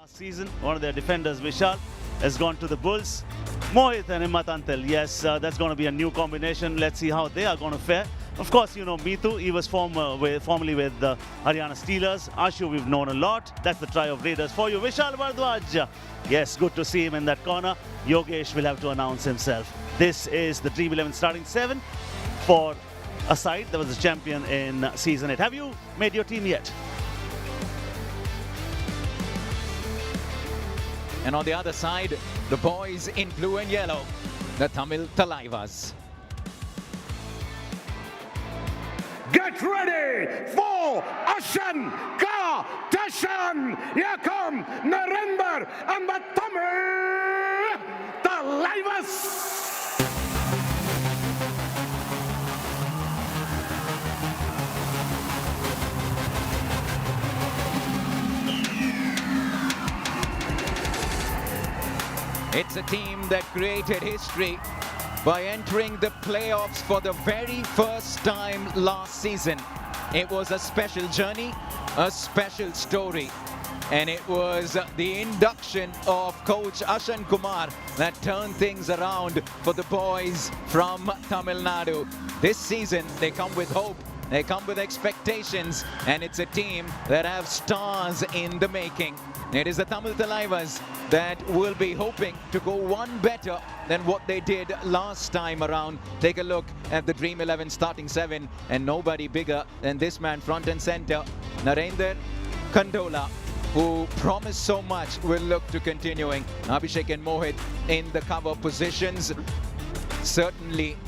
Last season, one of their defenders, Vishal, has gone to the Bulls. Mohit and Himmat Antal, yes, that's going to be a new combination. Let's see how they are going to fare. Of course, you know, Mitu, he was formerly with the Haryana Steelers. Ashu, we've known a lot. That's the try of Raiders for you. Vishal Bhardwaj, yes, good to see him in that corner. Yogesh will have to announce himself. This is the Dream 11 starting 7 for a side that was the champion in Season 8. Have you made your team yet? And on the other side, the boys in blue and yellow, the Tamil Thalaivas. Get ready for Ashan Ka Tashan. Here come Narendra and the Tamil Thalaivas. It's a team that created history by entering the playoffs for the very first time last season. It was a special journey, a special story. And it was the induction of coach Ashan Kumar that turned things around for the boys from Tamil Nadu. This season, they come with hope. They come with expectations, and it's a team that have stars in the making. It is the Tamil Thalaivas that will be hoping to go one better than what they did last time around. Take a look at the Dream 11 starting 7, and nobody bigger than this man front and center, Narendra Kandola, who promised so much, will look to continuing. Abhishek and Mohit in the cover positions. Certainly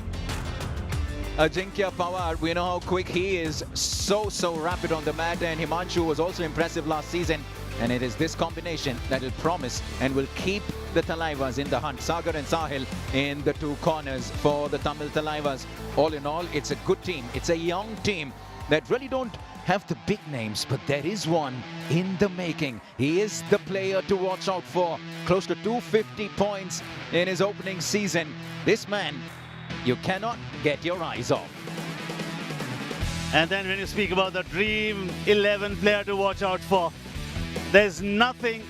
Ajinkya Pawar, we know how quick he is, so rapid on the mat, and Himanshu was also impressive last season. And it is this combination that will promise and will keep the Thalaivas in the hunt. Sagar and Sahil in the two corners for the Tamil Thalaivas. All in all, it's a good team. It's a young team that really don't have the big names, but there is one in the making. He is the player to watch out for. Close to 250 points in his opening season. This man, you cannot get your eyes off. And then when you speak about the Dream 11 player to watch out for, there's nothing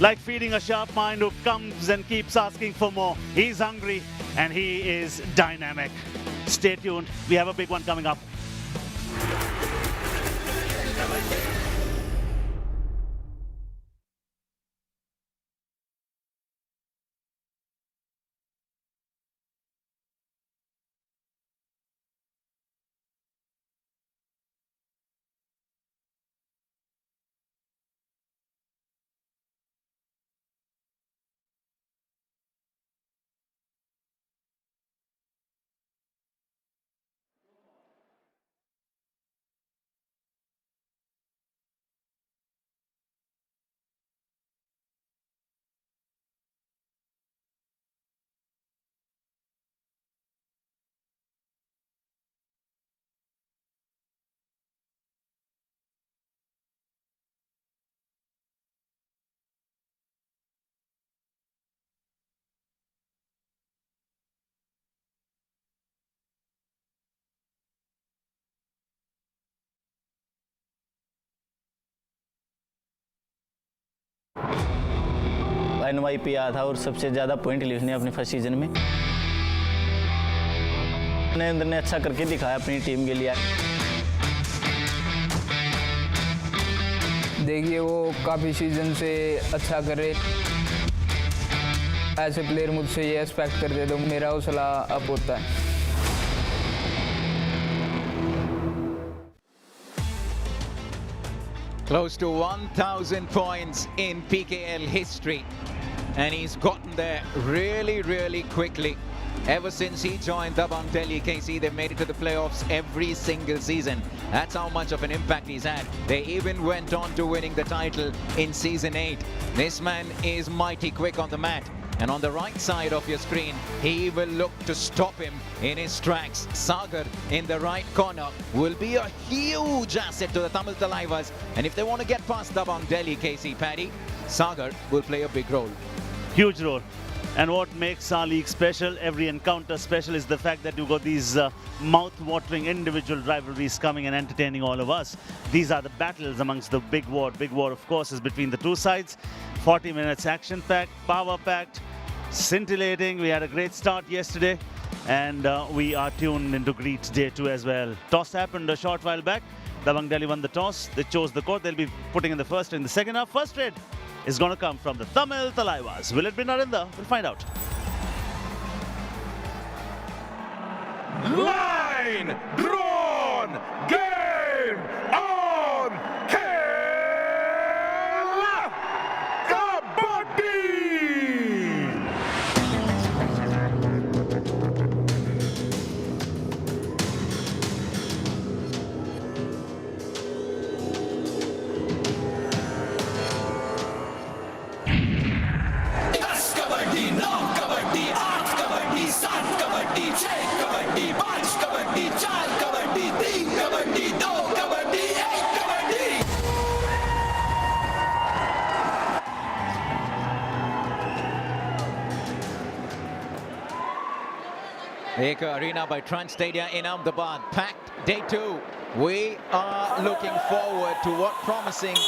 like feeding a sharp mind who comes and keeps asking for more. He's hungry and he is dynamic. Stay tuned. We have a big one coming up. NY पे आया था और सबसे ज़्यादा point लिखने अपने first season में। नरेंद्र ने अच्छा करके दिखाया अपनी टीम के लिए। देखिए वो काफ़ी सीजन से अच्छा करे। ऐसे प्लेयर मुझसे ये एक्सपेक्ट करते तो मेरा हौसला अप होता है। Close to 1,000 points in PKL history. And he's gotten there really quickly. Ever since he joined Dabang Delhi K.C, they've made it to the playoffs every single season. That's how much of an impact he's had. They even went on to winning the title in Season 8. This man is mighty quick on the mat. And on the right side of your screen, he will look to stop him in his tracks. Sagar in the right corner will be a huge asset to the Tamil Thalaivas. And if they want to get past Dabang Delhi K.C, Paddy, Sagar will play a big role. Huge role. And what makes our league special, every encounter special, is the fact that you've got these mouth-watering individual rivalries coming and entertaining all of us. These are the battles amongst the big war. Big war, of course, is between the two sides. 40 minutes action-packed, power-packed, scintillating. We had a great start yesterday, and we are tuned into greet day 2 as well. Toss happened a short while back. Dabang Delhi won the toss. They chose the court. They'll be putting in the first in the second half. First trade is going to come from the Tamil Thalaivas. Will it be Narendra? We'll find out. Line drawn, game on, Kerala Kabaddi. Kabaddi 9 kabaddi 8 kabaddi 7 kabaddi 6 kabaddi 5 kabaddi 4 kabaddi 3 kabaddi 2 kabaddi 1 kabaddi Eka Arena by Trans Stadium in Ahmedabad, packed day 2. We are looking forward to what promises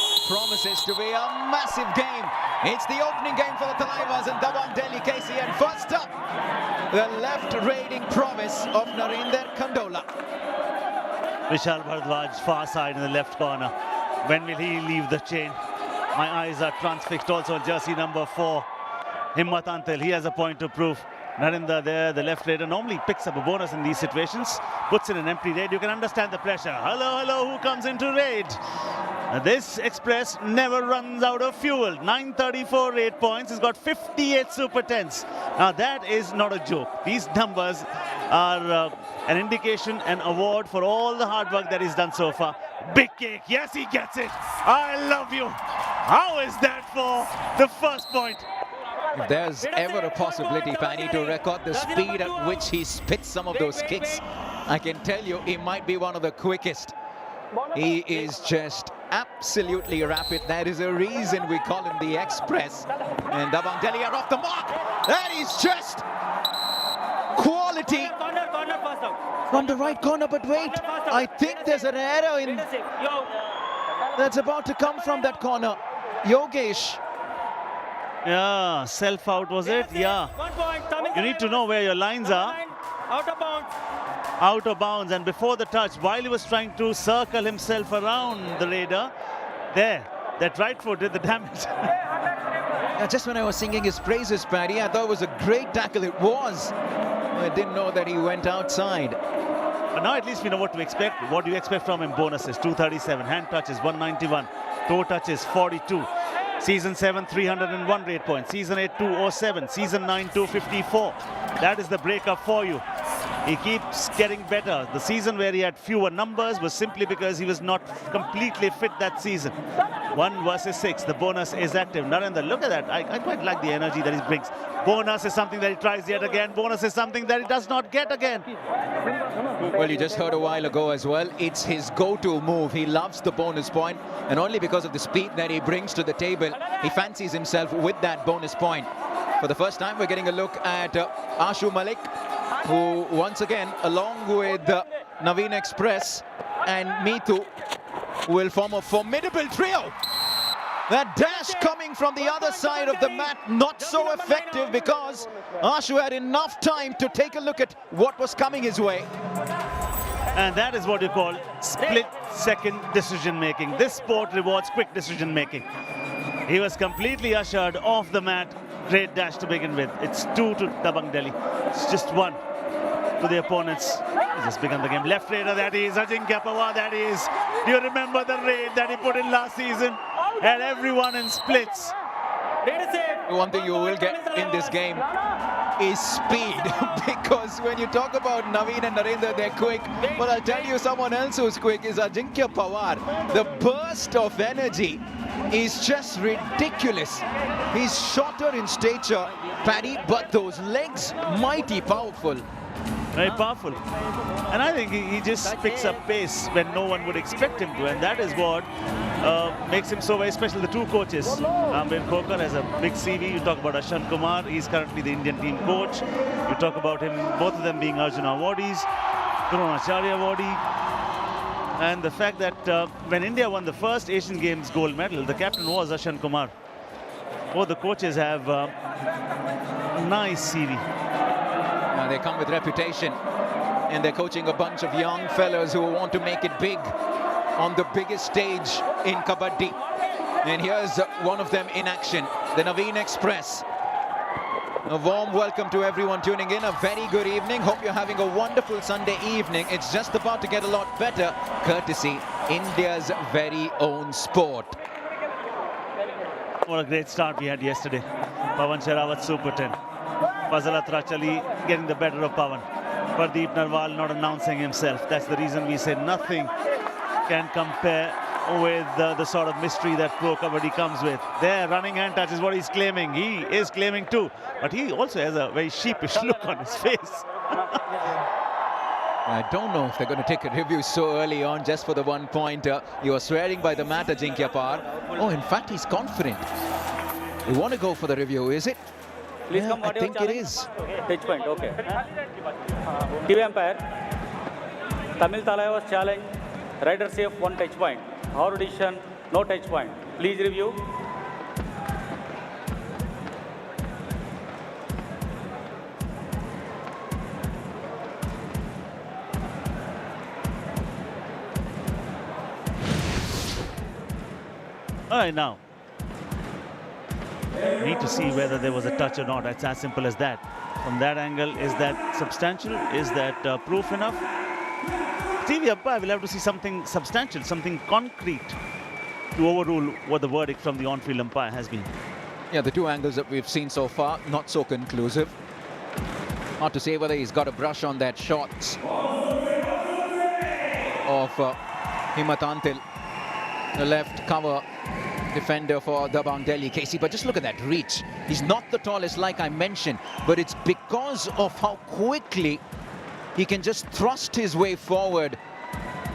to be a massive game. It's the opening game for the Thalaivas and Dabang Delhi K.C. And first up, the left-raiding promise of Narinder Kandola. Vishal Bharadwaj, far side in the left corner. When will he leave the chain? My eyes are transfixed also on jersey number 4. Himmat Antel, he has a point to prove. Narendra there, the left raider, normally picks up a bonus in these situations. Puts in an empty raid. You can understand the pressure. Hello, hello, who comes into raid? This Express never runs out of fuel. 934 raid points. He's got 58 Super 10s. Now that is not a joke. These numbers are an indication, an award for all the hard work that he's done so far. Big cake. Yes, he gets it. I love you. How is that for the first point? If there's ever a possibility, Paddy, to record the speed at which he spits some of those kicks, I can tell you he might be one of the quickest. He is just absolutely rapid. That is a reason we call him the Express. And Dabang Delhi are off the mark. That is just quality from the right corner. But wait, I think there's an error in that's about to come from that corner. Yogesh. Yeah, self-out was it? Yeah. You need to know where your lines are. Out of bounds. Out of bounds. And before the touch, while he was trying to circle himself around the raider, there, that right foot did the damage. Just when I was singing his praises, Paddy, I thought it was a great tackle. It was. I didn't know that he went outside. But now at least we know what to expect. What do you expect from him? Bonuses, 237. Hand touches, 191. Toe touches, 42. Season 7, 301 rate points. Season 8, 207. Season 9, 254. That is the breakup for you. He keeps getting better. The season where he had fewer numbers was simply because he was not completely fit that season. 1 versus 6. The bonus is active. Narendra, look at that. I quite like the energy that he brings. Bonus is something that he tries yet again. Bonus is something that he does not get again. Well, you just heard a while ago as well. It's his go-to move. He loves the bonus point, and only because of the speed that he brings to the table, he fancies himself with that bonus point. For the first time, we're getting a look at Ashu Malik, who once again, along with Naveen Express and Meetu, will form a formidable trio. That dash coming from the other side of the mat, not so effective because Ashu had enough time to take a look at what was coming his way. And that is what you call split-second decision-making. This sport rewards quick decision-making. He was completely ushered off the mat. Great dash to begin with. It's 2 to Dabang Delhi. It's just 1 to the opponents. He's just begun the game. Left raider, that is. Ajinkya Pawar, that is. Do you remember the raid that he put in last season? Had everyone in splits. One thing you will get in this game is speed, because when you talk about Naveen and Narendra, they're quick, but I'll tell you someone else who's quick is Ajinkya Pawar. The burst of energy is just ridiculous. He's shorter in stature, Paddy, but those legs mighty powerful. Very powerful. And I think he just picks up pace when no one would expect him to, and that is what makes him so very special. The two coaches, Ambir Khokar has a big CV. You talk about Ashan Kumar, he's currently the Indian team coach. You talk about him, both of them being Arjuna awardees, Dronacharya awardee. And the fact that when India won the first Asian Games gold medal, the captain was Ashan Kumar. Both the coaches have nice CV. They come with reputation, and they're coaching a bunch of young fellows who want to make it big on the biggest stage in Kabaddi. And here's one of them in action, the Naveen Express. A warm welcome to everyone tuning in. A very good evening. Hope you're having a wonderful Sunday evening. It's just about to get a lot better, courtesy India's very own sport. What a great start we had yesterday. Pawan Sherawat super 10. Fazal Atrachali getting the better of Pawan. Pardeep Narwal not announcing himself. That's the reason we say nothing can compare with the sort of mystery that Pro Kabaddi comes with. There, running hand touch is what he's claiming. He is claiming too. But he also has a very sheepish look on his face. I don't know if they're going to take a review so early on just for the 1 pointer. You are swearing by the mat, Ajinkya Par. Oh, in fact, he's confident. You want to go for the review, is it? Please Yeah, come. I think it is. Touch point, okay. TV umpire. Tamil Thalaivas challenge. Rider safe 1 touch point. Our decision, no touch point. Please review. All right, now. Need to see whether there was a touch or not. It's as simple as that. From that angle, is that substantial? Is that proof enough? TV umpire will have to see something substantial, something concrete to overrule what the verdict from the on-field umpire has been. Yeah, the two angles that we've seen so far, not so conclusive. Hard to say whether he's got a brush on that shot of Himatantil, the left cover defender for Dabang Delhi K.C. But just look at that reach. He's not the tallest, like I mentioned, but it's because of how quickly he can just thrust his way forward.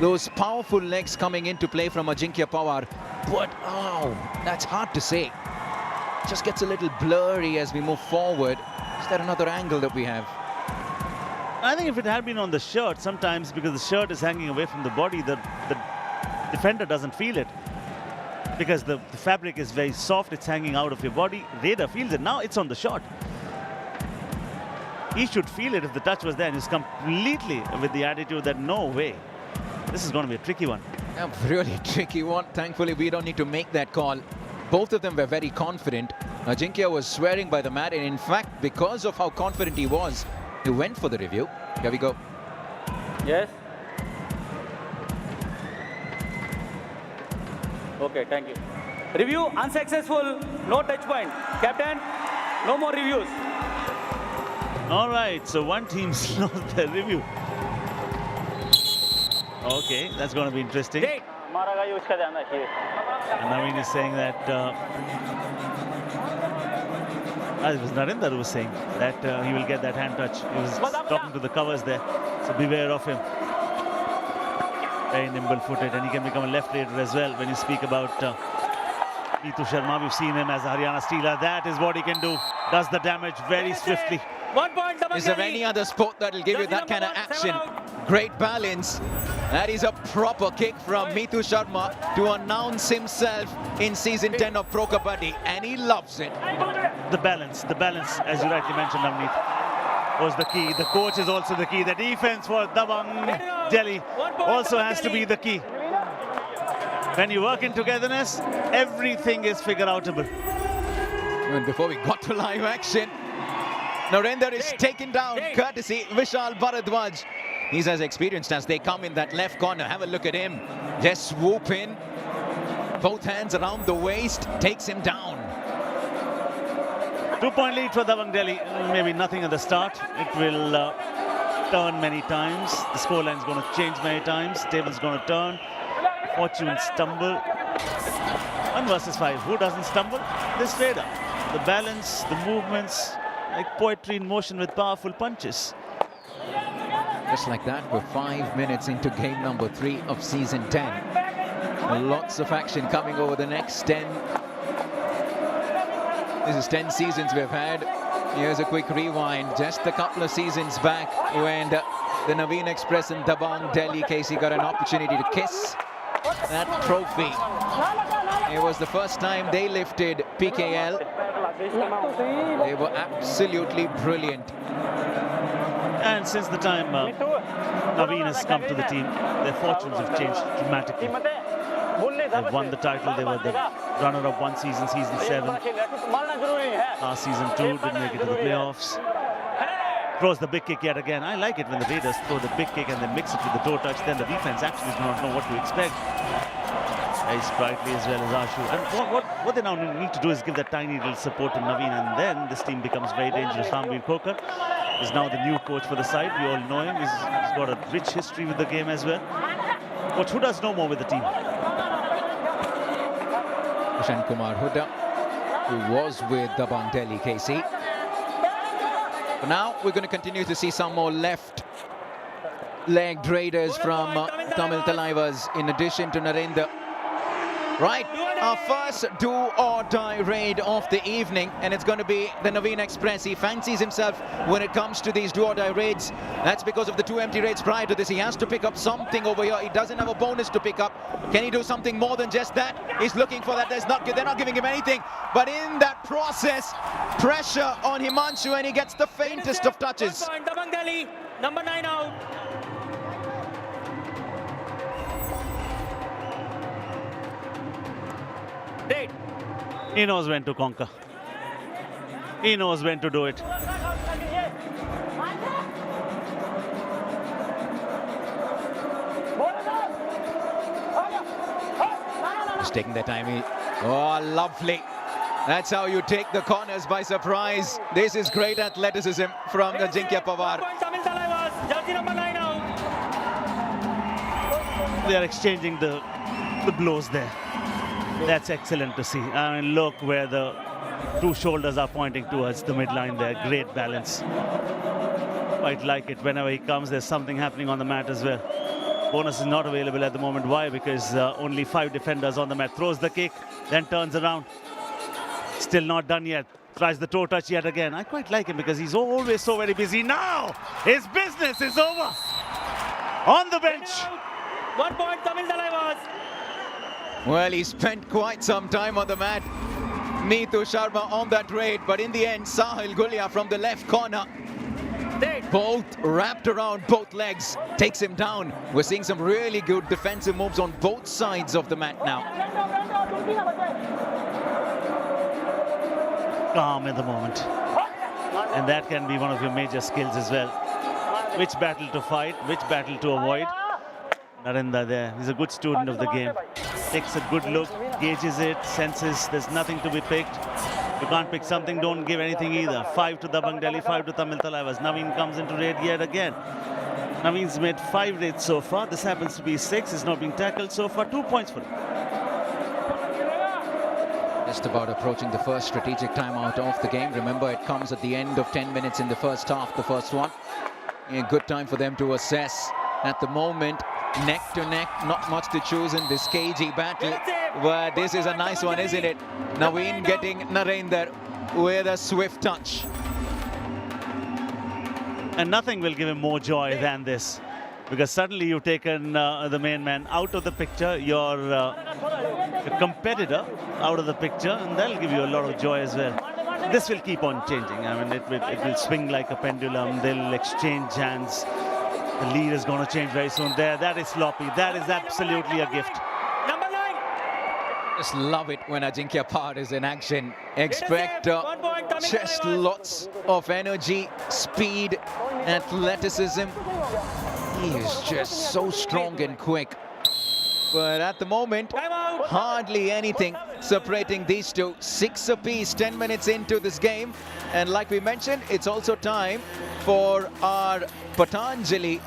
Those powerful legs coming into play from Ajinkya Pawar. But, oh, that's hard to say. Just gets a little blurry as we move forward. Is that another angle that we have? I think if it had been on the shirt, sometimes because the shirt is hanging away from the body, the defender doesn't feel it. Because the fabric is very soft, it's hanging out of your body. Raider feels it. Now it's on the shot. He should feel it if the touch was there, and he's completely with the attitude that no way. This is going to be a tricky one. A really tricky one. Thankfully, we don't need to make that call. Both of them were very confident. Ajinkya was swearing by the mat, and in fact, because of how confident he was, he went for the review. Here we go. Yes. Okay, thank you. Review unsuccessful, no touch point. Captain, no more reviews. All right, so one team's lost their review. Okay, that's going to be interesting. Date. And Naveen is saying that it was Narendra who was saying that he will get that hand touch. He was talking to the covers there, so beware of him. Very nimble-footed, and he can become a left raider as well. When you speak about Neetu Sharma, we've seen him as a Haryana stealer. That is what he can do. Does the damage very swiftly. 1 point. Is there any other sport that will give you that kind of action? Great balance. That is a proper kick from Neetu Sharma to announce himself in season 10 of Pro Kabaddi, and he loves it. The balance, as you rightly mentioned, Navneet, was the key. The coach is also the key. The defense for Dabang Delhi also has to be the key. When you work in togetherness, everything is figure-outable. And before we got to live action, Narendra is taken down, courtesy Vishal Bharadwaj. He's as experienced as they come in that left corner. Have a look at him. Just swoop in. Both hands around the waist. Takes him down. 2-point lead for Dabang Delhi. Maybe nothing at the start. It will turn many times. The scoreline is going to change many times. Table's going to turn. Fortune stumble. 1 versus 5. Who doesn't stumble? This raider. The balance, the movements, like poetry in motion with powerful punches. Just like that, we're 5 minutes into game number 3 of season 10. Lots of action coming over the next 10. This is 10 seasons we've had. Here's a quick rewind. Just a couple of seasons back when the Naveen Express and Dabang Delhi K.C. got an opportunity to kiss that trophy. It was the first time they lifted PKL. They were absolutely brilliant. And since the time Naveen has come to the team, their fortunes have changed dramatically. They've won the title. They were the runner-up one season, season 7. Last season 2, didn't make it to the playoffs. Throws the big kick yet again. I like it when the Raiders throw the big kick and then mix it with the toe touch. Then the defense actually do not know what to expect. Very sprightly as well as Ashu. And what they now need to do is give that tiny little support to Naveen, and then this team becomes very dangerous. Ramveer Kokar is now the new coach for the side. We all know him. He's got a rich history with the game as well. Coach Huda's no more with the team. Kishan Kumar Huda, who was with Dabang Delhi K.C. But now we're going to continue to see some more left-legged raiders from Tamil Thalaivas in addition to Narendra. Right, our first do-or-die raid of the evening, and it's going to be the Naveen Express. He fancies himself when it comes to these do-or-die raids. That's because of the 2 empty raids prior to this. He has to pick up something over here. He doesn't have a bonus to pick up. Can he do something more than just that? He's looking for that. They're not giving him anything. But in that process, pressure on Himanshu, and he gets the faintest of touches. Dabang Delhi, number 9 out. He knows when to conquer. He knows when to do it. Just taking their time. Oh, lovely. That's how you take the corners by surprise. This is great athleticism from Ajinkya Pawar. Tamil Thalaivas, jersey number 9 out. They are exchanging the blows there. That's excellent to see. I mean, look where the 2 shoulders are pointing towards the midline there. Great balance. Quite like it. Whenever he comes, there's something happening on the mat as well. Bonus is not available at the moment. Why? Because only 5 defenders on the mat. Throws the kick, then turns around. Still not done yet. Tries the toe touch yet again. I quite like him because he's always so very busy. Now his business is over. On the bench. 1 point, Tamil Thalaivas. Well, he spent quite some time on the mat. Neetu Sharma on that raid, but in the end, Sahil Gulia from the left corner. Both wrapped around both legs, takes him down. We're seeing some really good defensive moves on both sides of the mat now. Calm in the moment. And that can be one of your major skills as well. Which battle to fight, which battle to avoid. Narendra there, he's a good student of the game. Takes a good look, gauges it, senses there's nothing to be picked. You can't pick something, don't give anything either. 5 to Dabang Delhi, 5 to Tamil Thalaivas. Naveen comes into raid yet again. Naveen's made 5 raids so far. This happens to be 6. He's not being tackled so far. 2 points for him. Just about approaching the first strategic timeout of the game. Remember, it comes at the end of 10 minutes in the first half, the first one. A good time for them to assess. At the moment, neck to neck, not much to choose in this cagey battle. But this is a nice one, isn't it? Naveen getting Narendra with a swift touch. And nothing will give him more joy than this. Because suddenly you've taken the main man out of the picture, your competitor out of the picture, and that'll give you a lot of joy as well. This will keep on changing. I mean, it will swing like a pendulum. They'll exchange hands. The lead is going to change very soon. There, that is sloppy. That is absolutely a gift. Number 9. Just love it when Ajinkya Pawar is in action. Expect just lots of energy, speed, athleticism. He is just so strong and quick. But at the moment, hardly anything separating these two. 6 apiece, 10 minutes into this game. And like we mentioned, it's also time for our Patanjali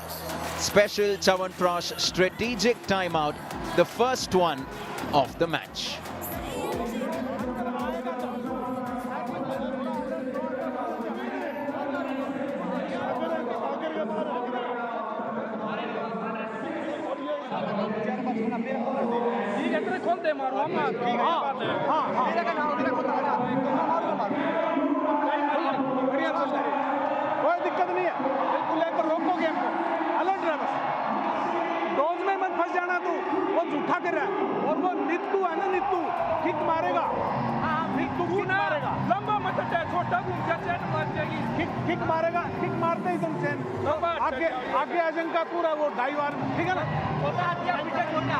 special Chyawanprash strategic timeout, the first one of the match. कोई दिक्कत नहीं है, बिल्कुल एक बार रोको game को, alert रह बस, डोज में मत फंस जाना तू, वो झूठा कर रहा है, और वो नीतू है ना नीतू, किक मारेगा, हाँ तू किक मारेगा लंबा मत है छोटा घूम जा चैन मार जाएगी किक मारेगा किक मारते ही तुम चैन आगे आगे आशंका पूरा वो ढाई बार ठीक है ना छोटा हाथ या पीछे छोटा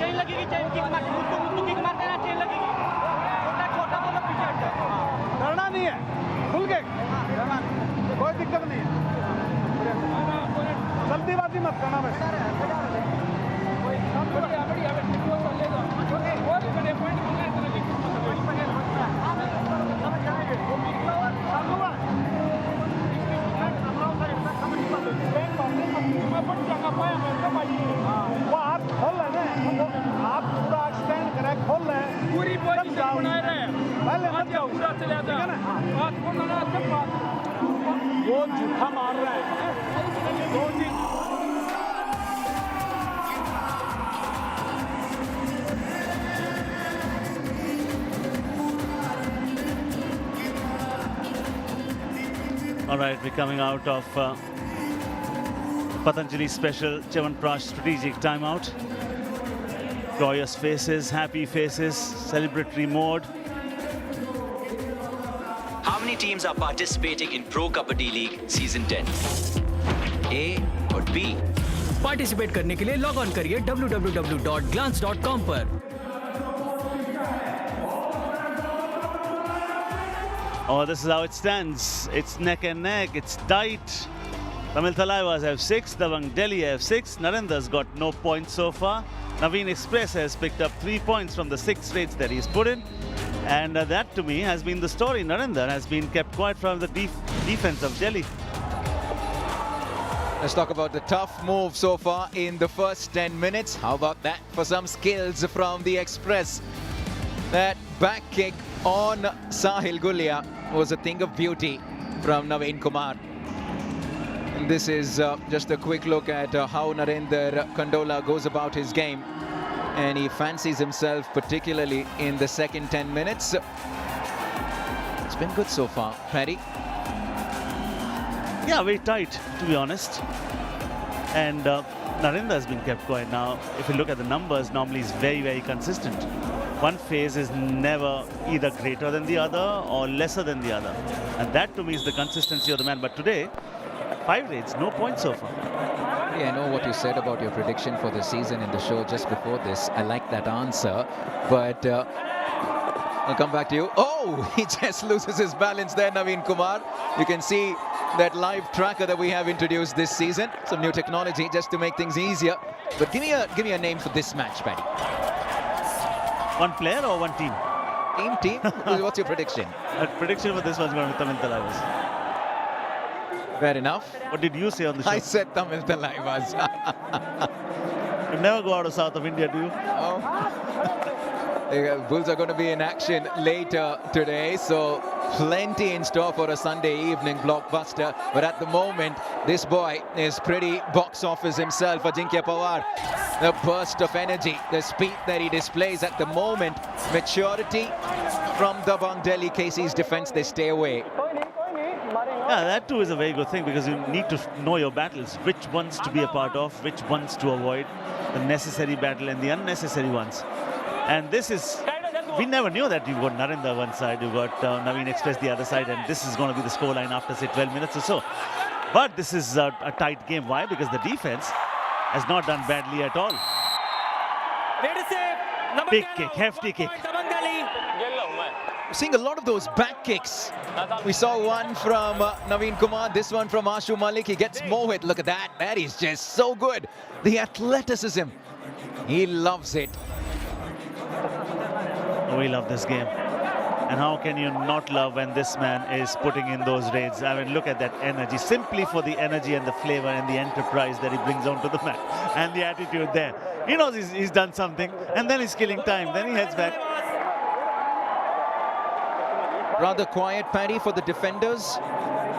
चैन लगेगी चैन किक मार मुझको किक मारते ना चैन लगेगी छोटा छोटा बोलो पीछे हट जाओ डरना नहीं है खुल के कोई दिक्कत नहीं है जल्दीबाजी मत करना बस बढ़िया बढ़िया वो चलेगा और बड़े पॉइंट मिलने वो आप खोल रहे हैं आप पूरा स्टैंड करें खोल रहे हैं पूरी पोजीशन बना रहे हैं पहले मत जाओ पूरा चले जाता है ना हाथ खोलना ना सब बात वो झूठा मार रहा है दो चीज All right, we're coming out of Patanjali special Chyawanprash strategic timeout. Joyous faces, happy faces, celebratory mode. How many teams are participating in Pro Kabaddi League Season 10? A or B? Participate करने के लिए log on करिए www.glance.com पर। Oh, this is how it stands. It's neck and neck. It's tight. Tamil Thalaivas have 6. Dabang Delhi have 6. Narendra's got no points so far. Naveen Express has picked up 3 points from the 6 raids that he's put in. And that to me has been the story. Narendra has been kept quiet from the defense of Delhi. Let's talk about the tough move so far in the first 10 minutes. How about that for some skills from the Express? That back kick on Sahil Gulia was a thing of beauty from Naveen Kumar. And this is just a quick look at how Narendra Kandola goes about his game. And he fancies himself particularly in the second 10 minutes. It's been good so far, Paddy. Yeah, very tight, to be honest. And Narendra has been kept quiet. Now, if you look at the numbers, normally he's very, very consistent. One phase is never either greater than the other or lesser than the other. And that to me is the consistency of the man. But today, 5 raids, no points so far. I know what you said about your prediction for the season in the show just before this. I like that answer, but I'll come back to you. Oh, he just loses his balance there, Naveen Kumar. You can see that live tracker that we have introduced this season. Some new technology just to make things easier. But give me a name for this match, Paddy. One player or one team? Team? What's your prediction? Prediction for this one's going to be Tamil Thalaivas. Fair enough. What did you say on the show? I said Tamil Thalaivas. You never go out of south of India, do you? Oh. The Bulls are going to be in action later today, so plenty in store for a Sunday evening blockbuster. But at the moment, this boy is pretty box office himself, Ajinkya Pawar. The burst of energy, the speed that he displays at the moment, maturity from Dabang Delhi K.C.'s defense, they stay away. Yeah, that too is a very good thing because you need to know your battles, which ones to be a part of, which ones to avoid, the necessary battle and the unnecessary ones. And this is, we never knew that you've got Narendra one side, you've got Naveen Express the other side, and this is going to be the scoreline after, say, 12 minutes or so. But this is a tight game. Why? Because the defense has not done badly at all. Big kick, hefty kick. We're seeing a lot of those back kicks. We saw one from Naveen Kumar, this one from Ashu Malik. He gets Mohit. Look at that. That is just so good. The athleticism. He loves it. We love this game. And how can you not love when this man is putting in those raids? I mean, look at that energy. Simply for the energy and the flavor and the enterprise that he brings onto the mat. And the attitude there. He knows he's done something. And then he's killing time. Then he heads back. Rather quiet, Paddy, for the defenders.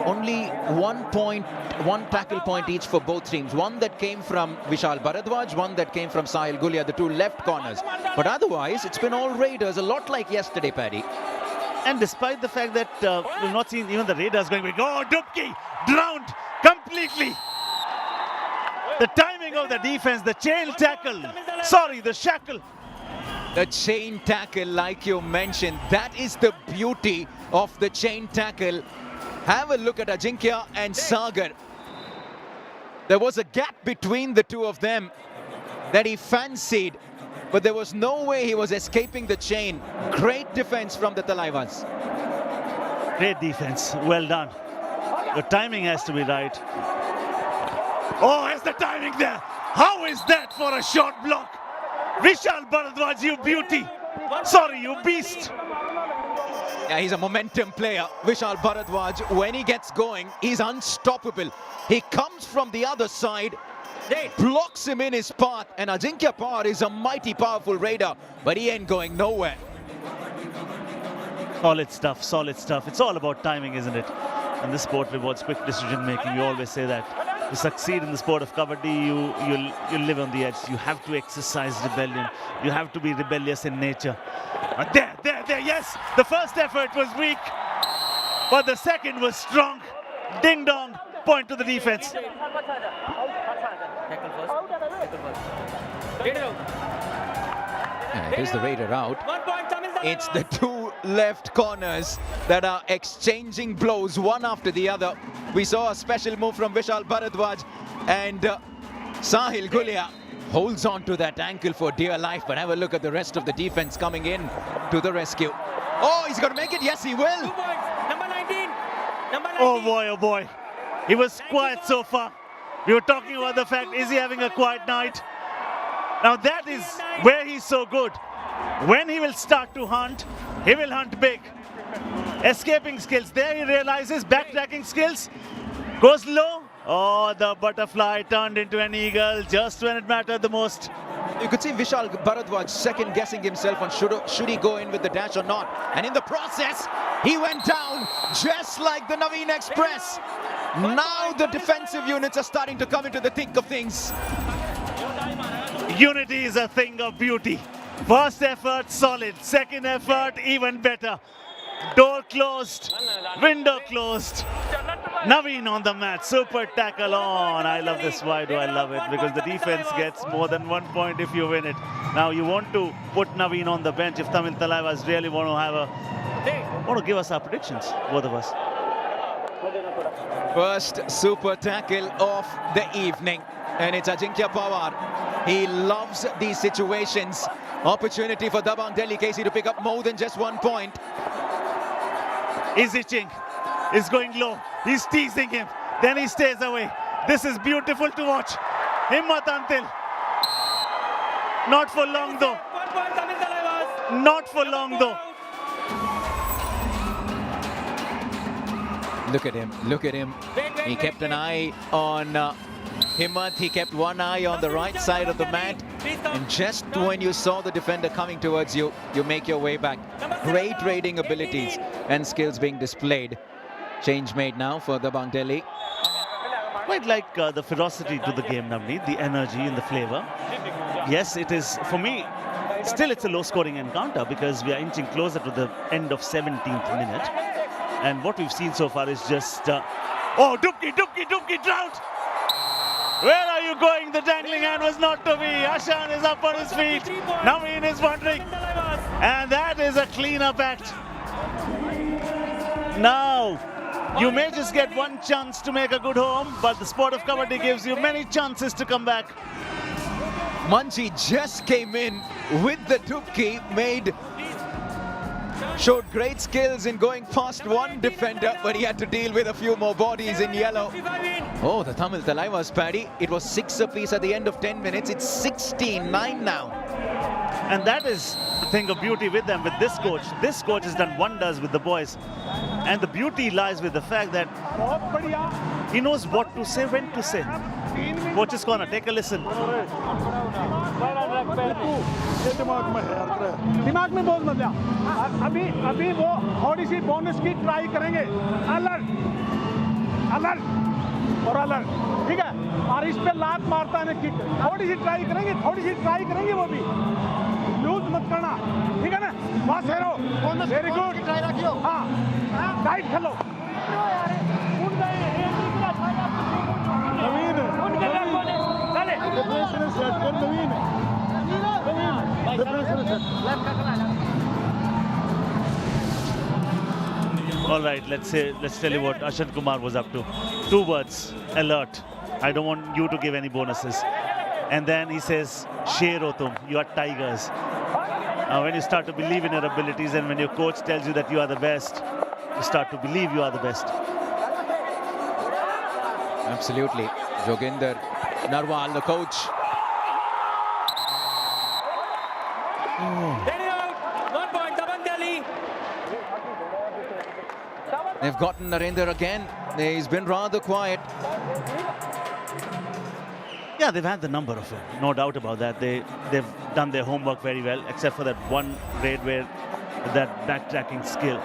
Only 1 tackle point each for both teams. One that came from Vishal Bharadwaj, one that came from Sahil Gulia, the two left corners. But otherwise, it's been all Raiders, a lot like yesterday, Paddy. And despite the fact that we've not seen even the Raiders going, oh, Dubki, drowned completely. The timing of the defense, the chain tackle, sorry, the shackle. The chain tackle, like you mentioned, that is the beauty of the chain tackle. Have a look at Ajinkya and Sagar. There was a gap between the two of them that he fancied, but there was no way he was escaping the chain. Great defense from the Thalaivas. Great defense. Well done. The timing has to be right. Oh, is the timing there? How is that for a short block? Vishal Bharadwaj, you beauty. Sorry, you beast. Yeah, he's a momentum player. Vishal Bharadwaj, when he gets going, he's unstoppable. He comes from the other side, blocks him in his path, and Ajinkya Pawar is a mighty powerful raider, but he ain't going nowhere. Solid stuff, solid stuff. It's all about timing, isn't it? And this sport rewards quick decision making. You always say that. To succeed in the sport of Kabaddi, you live on the edge. You have to exercise rebellion. You have to be rebellious in nature. There, yes! The first effort was weak, but the second was strong. Ding dong, point to the defense. Yeah, it is the raider out. It's the two left corners that are exchanging blows one after the other. We saw a special move from Vishal Bharadwaj, and Sahil Gulia holds on to that ankle for dear life. But have a look at the rest of the defense coming in to the rescue. Oh, he's going to make it. Yes, he will. Number 19. Oh boy. He was quiet so far. We were talking about the fact, is he having a quiet night? Now that is where he's so good. When he will start to hunt, he will hunt big. Escaping skills, there he realizes, backtracking skills, goes low. Oh, the butterfly turned into an eagle just when it mattered the most. You could see Vishal Bharadwaj second guessing himself on should he go in with the dash or not. And in the process, he went down just like the Naveen Express. Now the defensive units are starting to come into the thick of things. Unity is a thing of beauty. First effort, solid. Second effort, even better. Door closed, window closed. Naveen on the mat, super tackle on. I love this. Why do I love it? Because the defense gets more than 1 point if you win it. Now you want to put Naveen on the bench if Tamil Thalaivas really want to give us our predictions, both of us. First super tackle of the evening, and it's Ajinkya Pawar. He loves these situations. Opportunity for Dabang Delhi K.C to pick up more than just 1 point. He's itching. He's going low. He's teasing him. Then he stays away. This is beautiful to watch. Himmat until. Not for long though. Not for long though. Look at him. Look at him. He kept an eye on Himmat. He kept one eye on the right side of the mat. And just when you saw the defender coming towards you, you make your way back. Great raiding abilities and skills being displayed. Change made now for Dabang Delhi. Quite like the ferocity to the game, Navneet, the energy and the flavor. Yes, it is, for me, still it's a low-scoring encounter because we are inching closer to the end of 17th minute. And what we've seen so far is just... oh, Dubki, drowned! Where are you going? The dangling hand was not to be. Ashan is up on his feet. Naveen is wondering. And that is a clean-up act. Now, you may just get one chance to make a good home, but the sport of Kabaddi gives you many chances to come back. Manji just came in with the Dubki, showed great skills in going past one defender, but he had to deal with a few more bodies in yellow. Oh, the Tamil Thalaivas, Paddy. It was 6 apiece at the end of 10 minutes. It's 16-9 now. And that is the thing of beauty with them, with this coach. This coach has done wonders with the boys. And the beauty lies with the fact that he knows what to say, when to say. Coach's corner, take a listen. दिमाग में बोल मत अभी वो थोड़ी सी bonus की try करेंगे alert ठीक है और इस पे लात मारता है किक थोड़ी सी ट्राई करेंगे वो भी लूज मत करना ठीक है ना बस हेरो वेरी गुड ट्राई रखियो हाँ tight Khelo All right, let's tell you what Ashan Kumar was up to. 2 words: alert. I don't want you to give any bonuses. And then he says, "Sher ho tum, you are tigers." When you start to believe in your abilities, and when your coach tells you that you are the best, you start to believe you are the best. Absolutely. Joginder Narwal, the coach. Ready out. 1 point, Dabang Delhi. They've gotten Narendra again. He's been rather quiet. Yeah, they've had the number of it, no doubt about that. They've done their homework very well, except for that one raid where that backtracking skill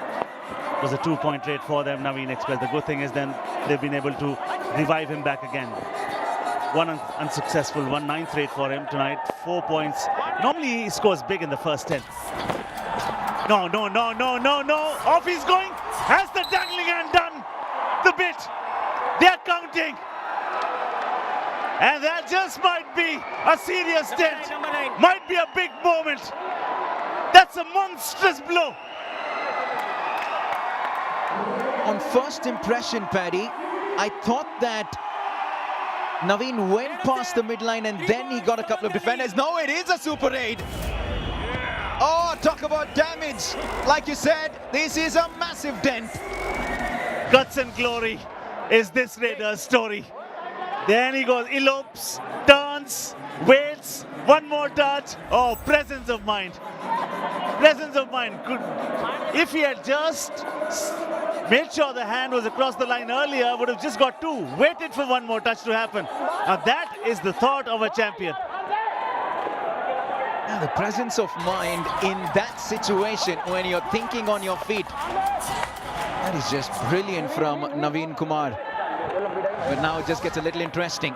was a 2-point raid for them. Naveen Express. The good thing is then they've been able to revive him back again. One unsuccessful, 1-9th raid for him tonight. 4 points. Normally he scores big in the first 10. No. Off he's going. Has the dangling hand done the bit? They're counting. And that just might be a serious dent. Might be a big moment. That's a monstrous blow. On first impression, Paddy, I thought that Naveen went past the midline and then he got a couple of defenders. No, it is a super raid. Oh, talk about damage. Like you said, this is a massive dent. Guts and glory is this raider's story. Then he goes, elopes, turns, waits, one more touch. Oh, presence of mind. Presence of mind. Good. If he had just made sure the hand was across the line earlier, would have just got 2. Waited for one more touch to happen. Now that is the thought of a champion. Yeah, the presence of mind in that situation when you're thinking on your feet. That is just brilliant from Naveen Kumar. But now it just gets a little interesting.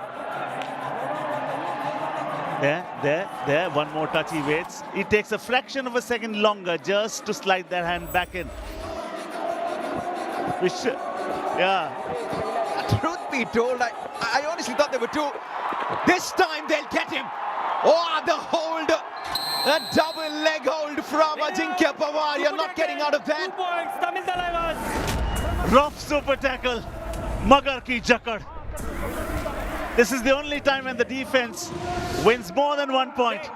There. One more touch he waits. It takes a fraction of a second longer just to slide that hand back in. Yeah. Truth be told, I honestly thought there were 2. This time they'll get him. Oh, the hold. A double leg hold from Ajinkya Pawar. You're not getting out of that. 2 points, Tamil Thalaivas. Rough super tackle. Magar ki jakad. This is the only time when the defense wins more than 1 point.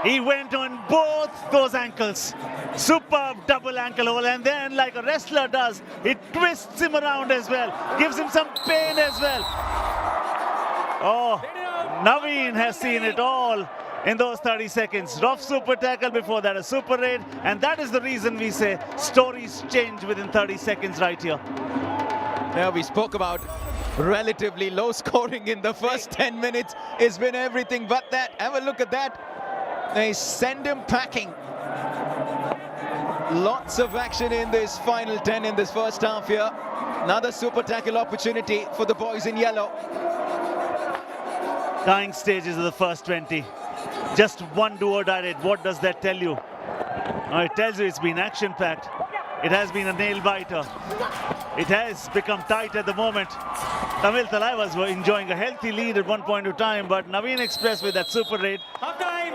He went on both those ankles. Superb double ankle hold, and then like a wrestler does, he twists him around as well. Gives him some pain as well. Oh, Naveen has seen it all in those 30 seconds. Rough super tackle, before that a super raid, and that is the reason we say stories change within 30 seconds right here. Now we spoke about relatively low scoring in the first 10 minutes. It's been everything but that. Have a look at that. They send him packing. Lots of action in this final 10 in this first half here. Another super tackle opportunity for the boys in yellow. Dying stages of the first 20. Just one do-or-die raid. What does that tell you? It tells you it's been action-packed. It has been a nail-biter. It has become tight at the moment. Tamil Thalaivas were enjoying a healthy lead at one point of time, but Naveen Express with that super raid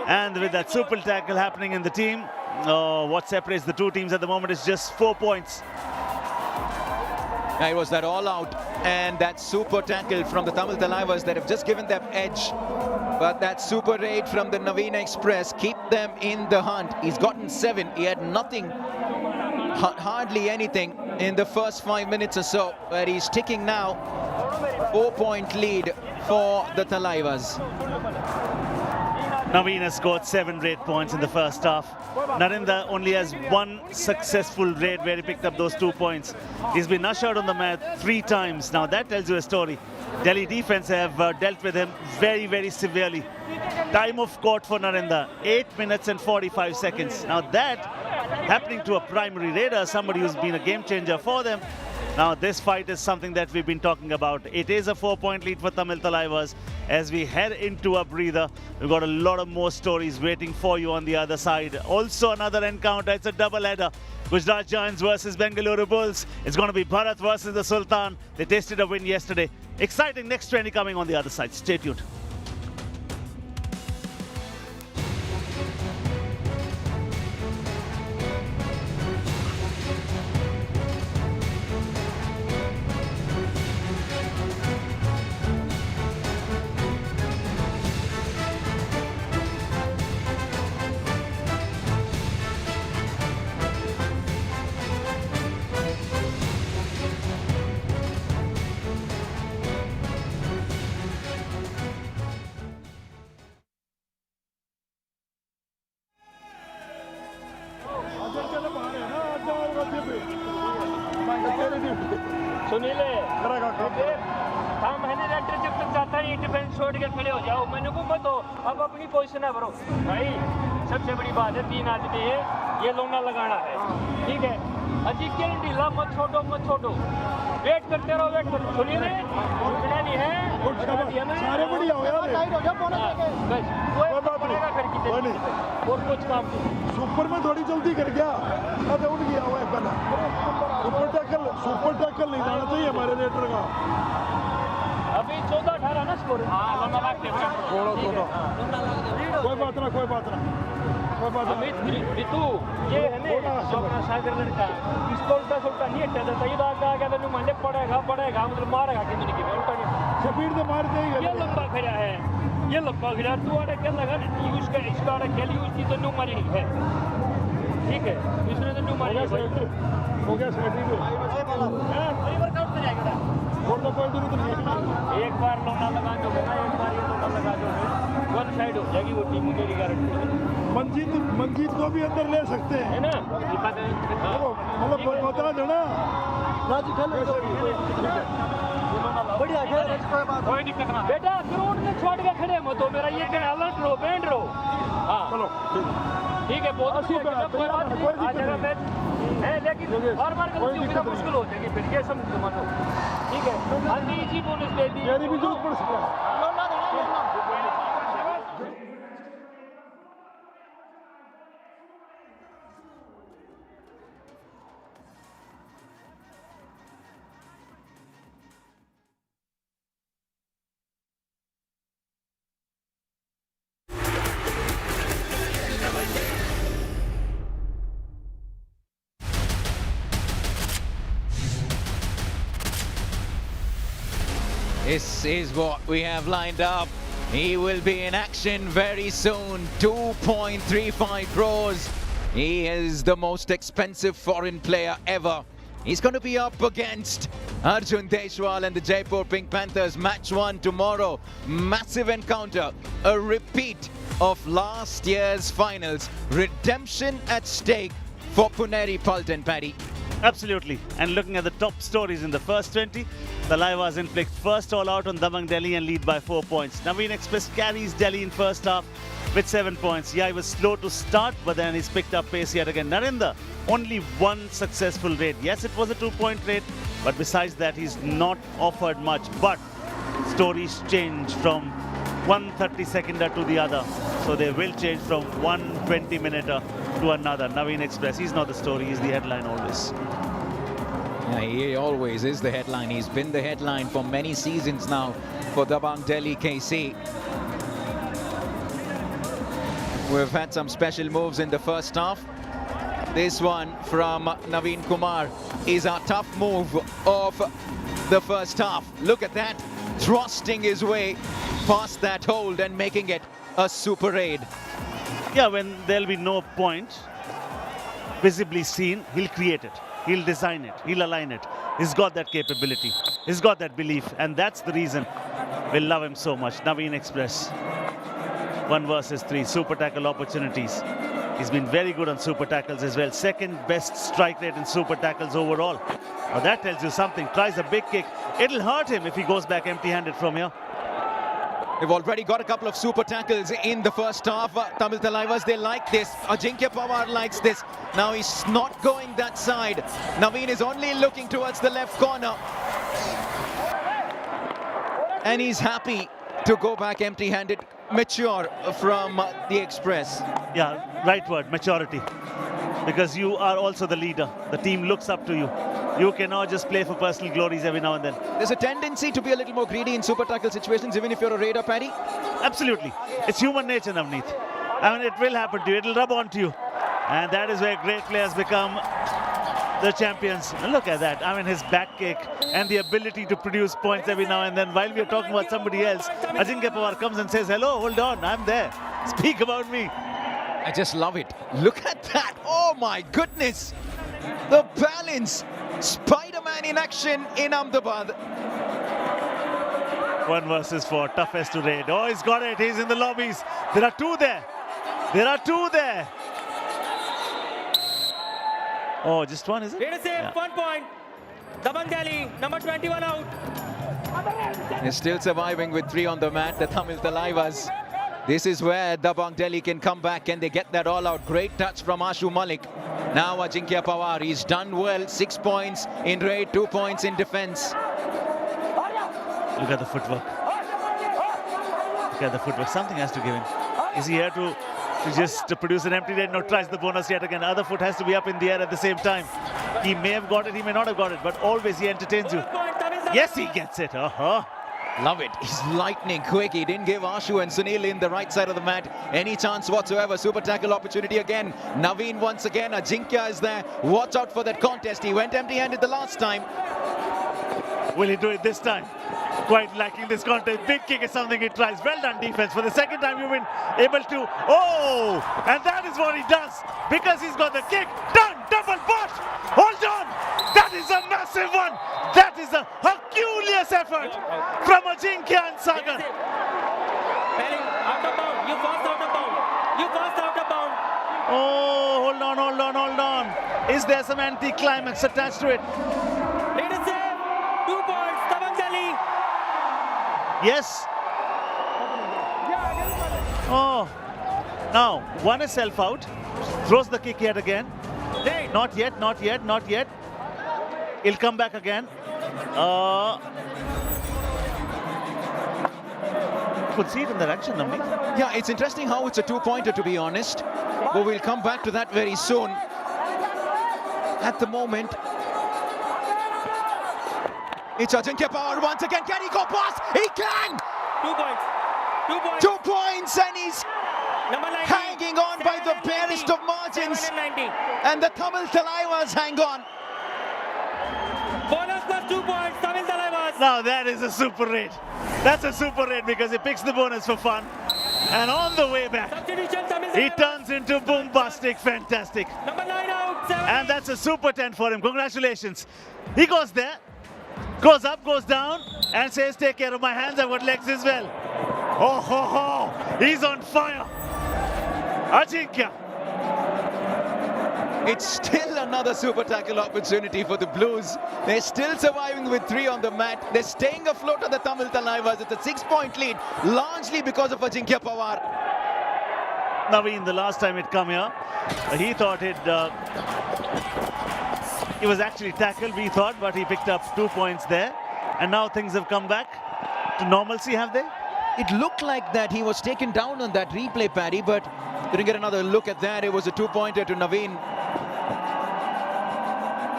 and with that super tackle happening in the team, what separates the two teams at the moment is just 4 points. It was that all-out and that super tackle from the Tamil Thalaivas that have just given them edge. But that super raid from the Naveen Express keep them in the hunt. He's gotten 7. He had nothing, hardly anything in the first 5 minutes or so, where he's ticking now. 4-point lead for the Thalaivas. Naveen has scored 7 raid points in the first half. Narendra only has 1 successful raid where he picked up those 2 points. He's been ushered on the mat 3 times. Now that tells you a story. Delhi defense have dealt with him very, very severely. Time of court for Narendra, 8 minutes and 45 seconds. Now that happening to a primary raider, somebody who's been a game changer for them. Now this fight is something that we've been talking about. It is a 4-point lead for Tamil Thalaivas. As we head into a breather, we've got a lot of more stories waiting for you on the other side. Also another encounter, it's a double-header. Gujarat Giants versus Bengaluru Bulls. It's going to be Bharat versus the Sultan. They tasted a win yesterday. Exciting next 20 coming on the other side. Stay tuned. भाई defence छोड़ के खड़े हो जाओ, मैंने को मत हो, अब अपनी पोजीशन है भरो भाई। सबसे बड़ी बात है 3 आदमी है, ये लोना लगाना है, ठीक है। अजी के ढीला मत छोड़ो, वेट करते रहो, वेट करो, सुनिए ना, रुकना नहीं है, सारे बढ़िया हो यार, बस कोई बात नहीं करके और कुछ काम सुपर में थोड़ी जल्दी कर गया, अब उठ गया हुआ है पहला। सुपर टैकल नहीं जाना चाहिए हमारे रेटर का। अभी 14-18 ना स्कोर। कोई बात ना ऋतु ये है ना अपना सागर लड़का, इसको उल्टा नहीं हटा देता, ये बात आ गया तो मान ले पड़ेगा मतलब मारेगा कि नहीं, उल्टा नहीं स्पीड से मार देगा। ये लंबा खड़ा है, ये लंबा खड़ा, तू आड़े क्या लगा यूज का, इसका आड़े खेल यूज की तो न्यू मारी है, ठीक है, इसने तो न्यू मारी है, हो गया सेटिंग वर्कआउट कर जाएगा और तो कोई जरूरत नहीं। एक बार लोना लगा दो ना, एक बार ये लोना लगा दो, वन साइड हो जाएगी वो टीम, मेरी गारंटी है। मंजीत को भी अंदर ले सकते हैं, है ना, मतलब बता दो ना राजी खेल बढ़िया खेल, कोई दिक्कत ना बेटा, ग्राउंड में छोड़ के खड़े मत हो, मेरा ये क्या अलर्ट रहो, बैंड रहो। हाँ चलो ठीक है, बहुत अच्छी बात है, लेकिन हर बार का मुश्किल हो जाएगी फिर, ये समझ मानो, ठीक है। हल्दी इजी बोनस दे दी, मेरी भी जरूरत पड़ सकता है। This is what we have lined up. He will be in action very soon. 2.35 crores. He is the most expensive foreign player ever. He's going to be up against Arjun Deshwal and the Jaipur Pink Panthers. Match 1 tomorrow. Massive encounter. A repeat of last year's finals. Redemption at stake for Puneri Paltan, Paddy. Absolutely. And looking at the top stories in the first 20, Thalaivas inflict first all out on Dabang Delhi and lead by 4 points. Naveen Express carries Delhi in first half with 7 points. Yeah, he was slow to start, but then he's picked up pace yet again. Narendra, only one successful raid. Yes, it was a 2-point raid, but besides that, he's not offered much. But stories change from one 30-seconder to the other. So they will change from one 20-minuter to another. Naveen Express, he's not the story, he's the headline always. Yeah, he always is the headline. He's been the headline for many seasons now for Dabang Delhi K.C. We've had some special moves in the first half. This one from Naveen Kumar is a tough move of the first half. Look at that, thrusting his way past that hold and making it a super raid. Yeah, when there'll be no point visibly seen, he'll create it. He'll design it. He'll align it. He's got that capability. He's got that belief. And that's the reason we love him so much. Naveen Express. 1 versus 3. Super tackle opportunities. He's been very good on super tackles as well. Second best strike rate in super tackles overall. Now that tells you something. Tries a big kick. It'll hurt him if he goes back empty-handed from here. They've already got a couple of super tackles in the first half. Tamil Thalaivas, they like this. Ajinkya Pawar likes this. Now he's not going that side. Naveen is only looking towards the left corner. And he's happy to go back empty-handed. Mature from the Express. Yeah, right word, maturity. Because you are also the leader. The team looks up to you. You cannot just play for personal glories every now and then. There's a tendency to be a little more greedy in super tackle situations, even if you're a raider, Paddy. Absolutely. It's human nature, Navneet. I mean, it will happen to you. It'll rub onto you. And that is where great players become the champions. And look at that. I mean, his back kick and the ability to produce points every now and then. While we're talking about somebody else, Ajinkya Pawar comes and says, hello, hold on, I'm there. Speak about me. I just love it. Look at that. Oh, my goodness. The balance. Spider-Man in action in Ahmedabad. 1 versus 4, toughest to raid. Oh, he's got it. He's in the lobbies. There are 2 there. There are 2 there. Oh, just 1, is it? It is safe, 1 point. Dabang Delhi, number 21 out. They're still surviving with 3 on the mat, the Tamil Thalaivas. This is where Dabang Delhi can come back and they get that all out. Great touch from Ashu Malik. Now Ajinkya Pawar, he's done well. 6 points in raid, 2 points in defense. Look at the footwork. Look at the footwork. Something has to give him. Is he here to just produce an empty raid? No, tries the bonus yet again. Other foot has to be up in the air at the same time. He may have got it, he may not have got it, but always he entertains you. Yes, he gets it. Love it. He's lightning quick. He didn't give Ashu and Sunil in the right side of the mat any chance whatsoever. Super tackle opportunity again. Naveen once again. Ajinkya is there. Watch out for that contest. He went empty-handed the last time. Will he do it this time? Quite liking this contest. Big kick is something he tries. Well done defense. For the second time you've been able to... Oh! And that is what he does. Because he's got the kick. Done! Double bot! Hold on! That is a massive one! That is a Herculeous effort from Ajinkya and Sagar. Out of bound. You passed out of bound. You passed out of bound. Oh, hold on. Is there some anti-climax attached to it? It is save. 2 points. Dabang Delhi. Yes. Oh. Now, one is self-out. Throws the kick yet again. Not yet. He'll come back again. Could see it in that action, Namni. Yeah, it's interesting how it's a 2-pointer, to be honest. But we'll come back to that very soon. At the moment, it's Ajinkya Pawar once again. Can he go past? He can! 2 points. 2 points. 2 points, and he's Number 90. hanging on by the barest of margins. 790. And the Tamil Thalaivas hang on. Bonus plus 2 points. Tamil Thalaivas. Now that is a super raid. That's a super raid because he picks the bonus for fun. And on the way back, Substitution. Tamil he Thalaivas. turns into bombastic, fantastic. Number 9 out. 7. And that's a super 10 for him. Congratulations. He goes there, goes up, goes down, and says, take care of my hands, I've got legs as well. Oh, ho, ho. He's on fire. Ajinkya. It's still another super tackle opportunity for the Blues. They're still surviving with 3 on the mat. They're staying afloat on the Tamil Thalaivas. It's a 6-point lead, largely because of Ajinkya Pawar. Naveen, the last time it come here, he thought it was actually tackled, we thought, but he picked up 2 points there. And now things have come back to normalcy, have they? It looked like that he was taken down on that replay, Paddy, but didn't get another look at that. It was a 2-pointer to Naveen.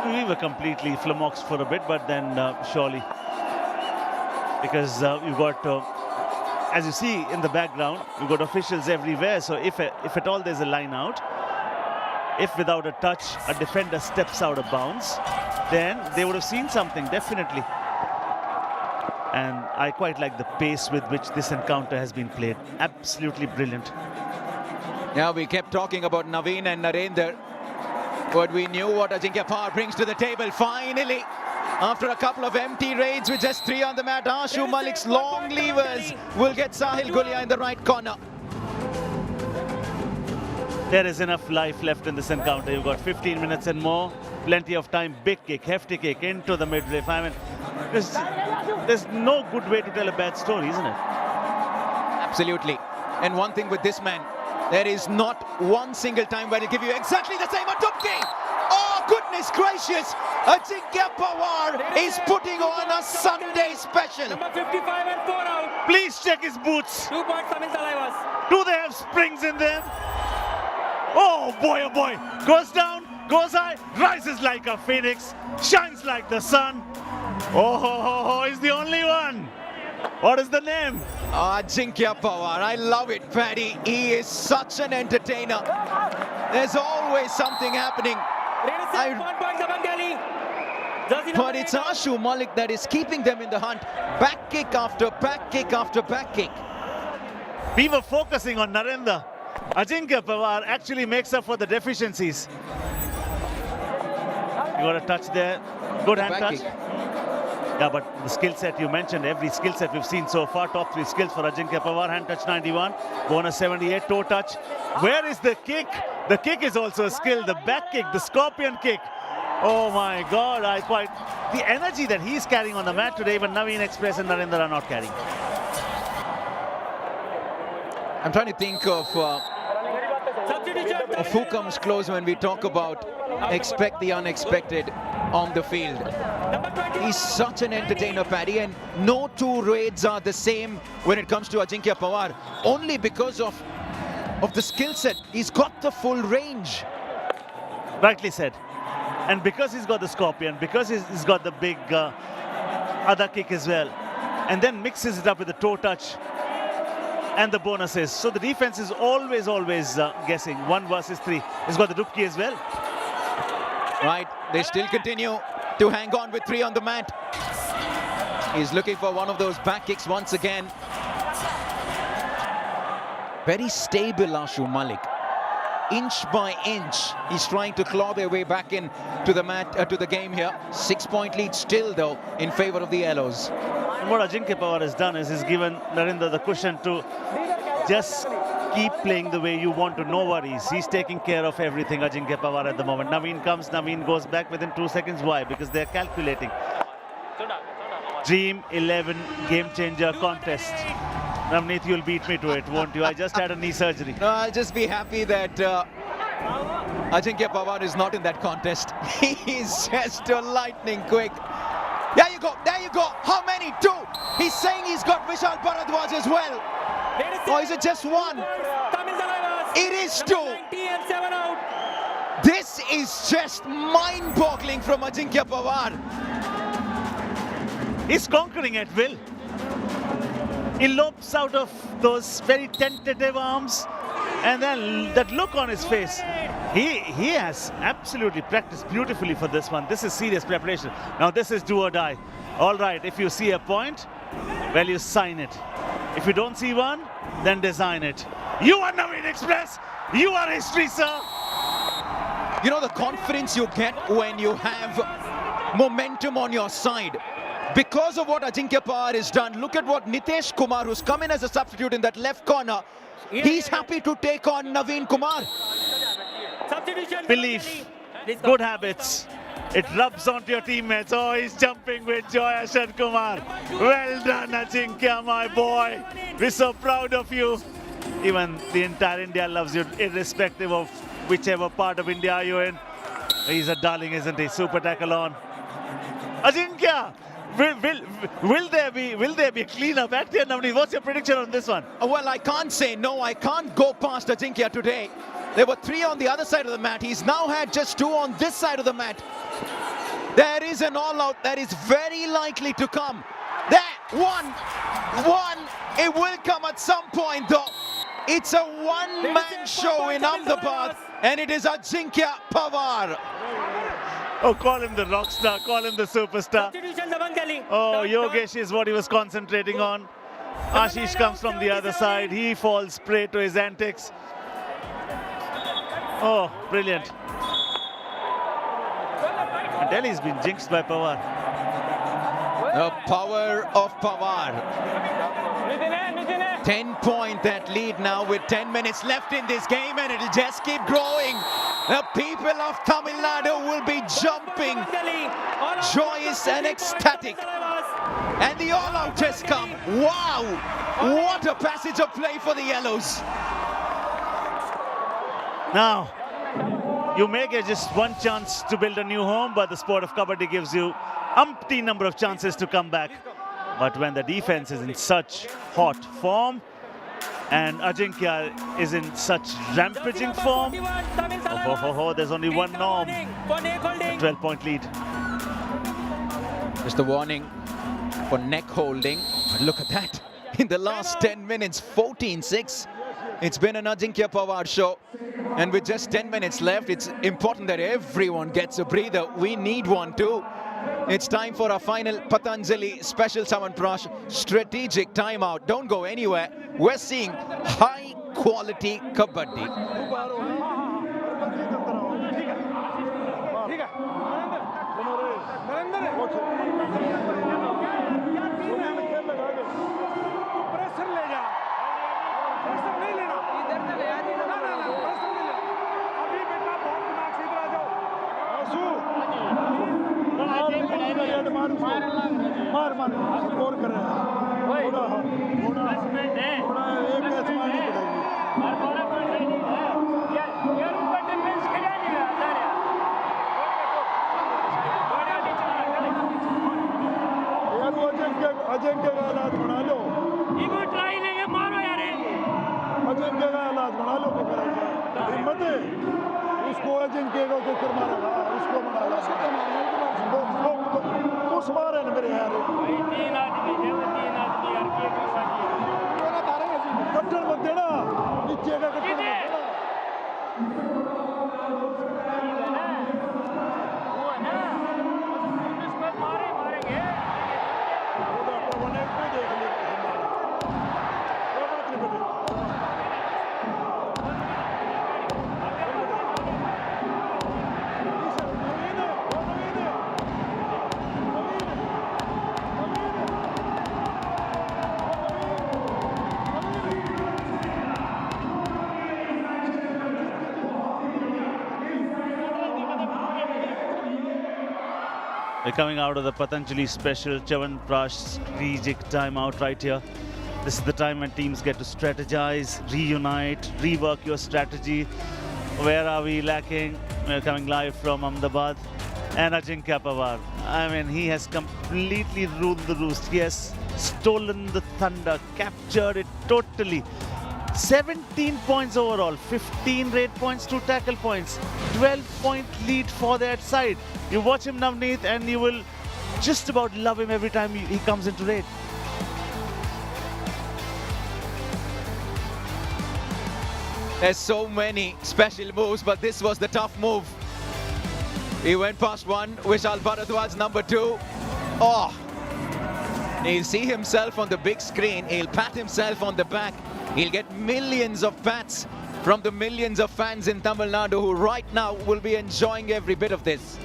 We were completely flummoxed for a bit, but then surely, because you've got, as you see in the background, you've got officials everywhere. So if at all there's a line out, if without a touch a defender steps out of bounds, then they would have seen something, definitely. And I quite like the pace with which this encounter has been played. Absolutely brilliant. Now we kept talking about Naveen and Narendra, but we knew what Ajinkya Pawar brings to the table. Finally, after a couple of empty raids with just 3 on the mat, Ashu Malik's long levers will get Sahil Gulia in the right corner. There is enough life left in this encounter. You've got 15 minutes and more. Plenty of time. Big kick, hefty kick into the midriff. I mean, there's no good way to tell a bad story, isn't it? Absolutely. And one thing with this man, there is not one single time where he'll give you exactly the same. A Dubki! Oh, goodness gracious! Ajinkya Pawar is putting on a Sunday special. Number 55 and 4 out. Please check his boots. 2 points. Tamil Thalaivas. Do they have springs in them? Oh boy, goes down, goes high, rises like a phoenix, shines like the sun. Oh, he's the only one. What is the name? Ajinkya Pawar, I love it, Paddy. He is such an entertainer. There's always something happening. 1 point Dabang Delhi. But it's Ashu Malik that is keeping them in the hunt. Back kick after back kick after back kick. We were focusing on Narendra. Ajinkya Pawar actually makes up for the deficiencies. You got a touch there. Good hand touch. Yeah, but the skill set you mentioned, every skill set we've seen so far, top 3 skills for Ajinkya Pawar. Hand touch 91, bonus 78, toe touch. Where is the kick? The kick is also a skill. The back kick, the scorpion kick. Oh my God, the energy that he's carrying on the mat today, even Naveen Express and Narendra are not carrying. I'm trying to think of who comes close when we talk about expect the unexpected on the field. He's such an entertainer, Paddy, and no two raids are the same when it comes to Ajinkya Pawar, only because of the skill set. He's got the full range. Rightly said. And because he's got the scorpion, because he's got the big other kick as well, and then mixes it up with the toe touch and the bonuses. So the defense is always guessing 1 versus 3. He's got the dupki as well. Right, they still continue to hang on with 3 on the mat. He's looking for one of those back kicks once again. Very stable Ashu Malik. Inch by inch, he's trying to claw their way back in to the mat, to the game here. 6-point lead still, though, in favor of the Yellows. And what Ajinkya Pawar has done is he's given Narendra the cushion to just keep playing the way you want to, no worries. He's taking care of everything, Ajinkya Pawar, at the moment. Naveen comes, Naveen goes back within 2 seconds. Why? Because they're calculating. Dream 11 game changer contest. Navneet, you'll beat me to it, won't you? I just had a knee surgery. No, I'll just be happy that Ajinkya Pawar is not in that contest. He's just a lightning quick. There you go, there you go. How many? 2. He's saying he's got Vishal Bharadwaj as well. Or is it just 1? It is 2. This is just mind-boggling from Ajinkya Pawar. He's conquering at will. He lopes out of those very tentative arms, and then that look on his face. He has absolutely practiced beautifully for this one. This is serious preparation. Now this is do or die. All right, if you see a point, well, you sign it. If you don't see one, then design it. You are Naveen Express. You are history, sir. You know the confidence you get when you have momentum on your side. Because of what Ajinkya Pawar has done, look at what Nitesh Kumar, who's come in as a substitute in that left corner, he's happy to take on Naveen Kumar. Belief, good habits. It rubs onto your teammates. Oh, he's jumping with joy, Ashan Kumar. Well done, Ajinkya, my boy. We're so proud of you. Even the entire India loves you, irrespective of whichever part of India you're in. He's a darling, isn't he? Super tackle on. Ajinkya! Will there be a cleanup act here, Navneet? What's your prediction on this one? Well, I can't say no. I can't go past Ajinkya today. There were 3 on the other side of the mat. He's now had just 2 on this side of the mat. There is an all-out that is very likely to come. There, one. It will come at some point, though. It's a one-man show in Ahmedabad, and it is Ajinkya Pawar. Oh, call him the rock star, call him the superstar. Oh, Yogesh is what he was concentrating on. Ashish comes from the other side. He falls prey to his antics. Oh, brilliant. And Delhi's been jinxed by Pawar. The power of Pawar. 10-point that lead now with 10 minutes left in this game, and it'll just keep growing. The people of Tamil Nadu will be jumping, joyous and ecstatic. And the all-out has come. Wow! What a passage of play for the Yellows. Now, you may get just one chance to build a new home, but the sport of Kabaddi gives you umpteen number of chances to come back. But when the defense is in such hot form, and Ajinkya is in such rampaging form, there's only one norm. A 12-point lead. Just the warning for neck holding. But look at that. In the last 10 minutes, 14-6. It's been an Ajinkya Pawar show. And with just 10 minutes left, it's important that everyone gets a breather. We need one too. It's time for our final Patanjali Special Samanprash strategic timeout. Don't go anywhere. We're seeing high quality Kabaddi. मार score कर रहे हैं थोड़ा एक catch मारनी पड़ेगी यार वो अजिंक्य का हालात बना लो ट्राई नहीं मारो यार अजिंक्य का हालात बना लो हिम्मत है उसको अजिंक्य को किकर मारेगा उसको बना लो उस मारे ना मेरे यार तीन आदमी यार कट्टर मत देना नीचे का कट्टर मत देना We're coming out of the Patanjali special Chyawanprash strategic timeout right here. This is the time when teams get to strategize, reunite, rework your strategy. Where are we lacking? We're coming live from Ahmedabad. And Ajinkya Pawar. I mean, he has completely ruled the roost. He has stolen the thunder, captured it totally. 17 points overall, 15 raid points, 2 tackle points, 12-point lead for that side. You watch him, Navneet, and you will just about love him every time he comes into raid. There's so many special moves, but this was the tough move. He went past one, Vishal Bharadwaj number 2. Oh! He'll see himself on the big screen, he'll pat himself on the back. He'll get millions of pats from the millions of fans in Tamil Nadu who right now will be enjoying every bit of this.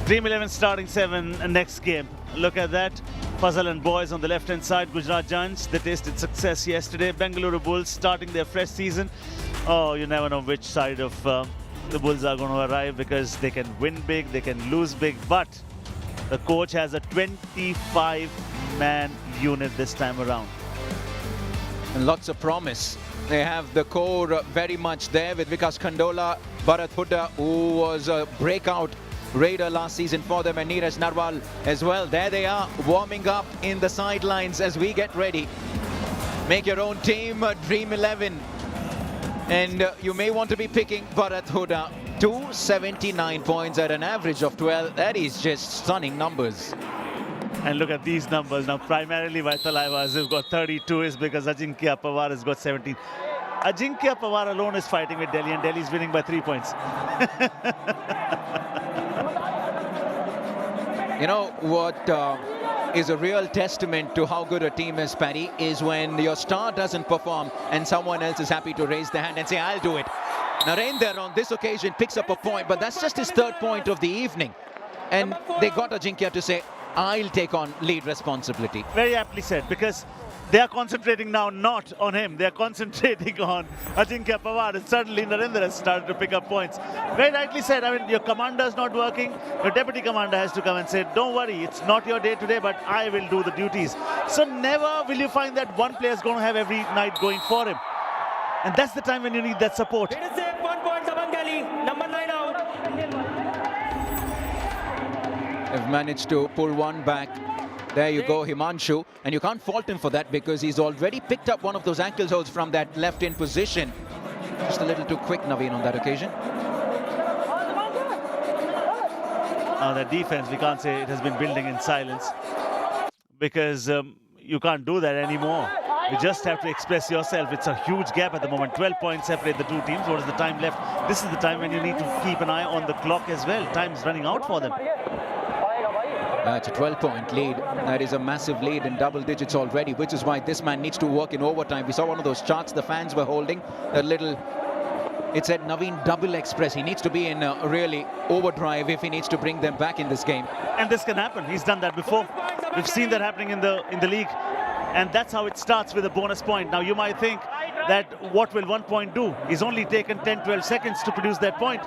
Dream 11 starting 7 next game. Look at that. Fazal and boys on the left-hand side. Gujarat Giants, they tasted success yesterday. Bengaluru Bulls starting their fresh season. Oh, you never know which side of the Bulls are going to arrive because they can win big, they can lose big. But the coach has a 25-man unit this time around. And lots of promise. They have the core very much there with Vikas Khandola, Bharat Hooda, who was a breakout raider last season for them, and Neeraj Narwal as well. There they are, warming up in the sidelines as we get ready. Make your own team, Dream 11. And you may want to be picking Bharat Hooda. 279 points at an average of 12. That is just stunning numbers. And look at these numbers. Now, primarily why Thalaivas have got 32 is because Ajinkya Pawar has got 17. Ajinkya Pawar alone is fighting with Delhi, and Delhi is winning by 3 points. You know what is a real testament to how good a team is, Paddy, is when your star doesn't perform and someone else is happy to raise their hand and say, I'll do it. Narendra on this occasion picks up a point, but that's just his 3rd point of the evening. And they got Ajinkya to say, I'll take on lead responsibility. Very aptly said, because they are concentrating now not on him. They are concentrating on Ajinkya Pawar, and suddenly Narendra has started to pick up points. Very rightly said. I mean, your commander is not working. Your deputy commander has to come and say, don't worry, it's not your day today, but I will do the duties. So never will you find that one player is going to have every night going for him. And that's the time when you need that support. It is a 1 point, Dabang Delhi, number 9 out. They've managed to pull one back. There you go, Himanshu. And you can't fault him for that because he's already picked up one of those ankle holds from that left-in position. Just a little too quick, Naveen, on that occasion. Now the defense, we can't say it has been building in silence, because you can't do that anymore. You just have to express yourself. It's a huge gap at the moment. 12 points separate the two teams. What is the time left? This is the time when you need to keep an eye on the clock as well. Time's running out for them. That's a 12-point lead. That is a massive lead in double digits already, which is why this man needs to work in overtime. We saw one of those charts the fans were holding, that little, it said Naveen Double Express. He needs to be in really overdrive if he needs to bring them back in this game. And this can happen. He's done that before. We've seen that happening in the league. And that's how it starts, with a bonus point. Now you might think that what will 1 point do? He's only taken 10-12 seconds to produce that point.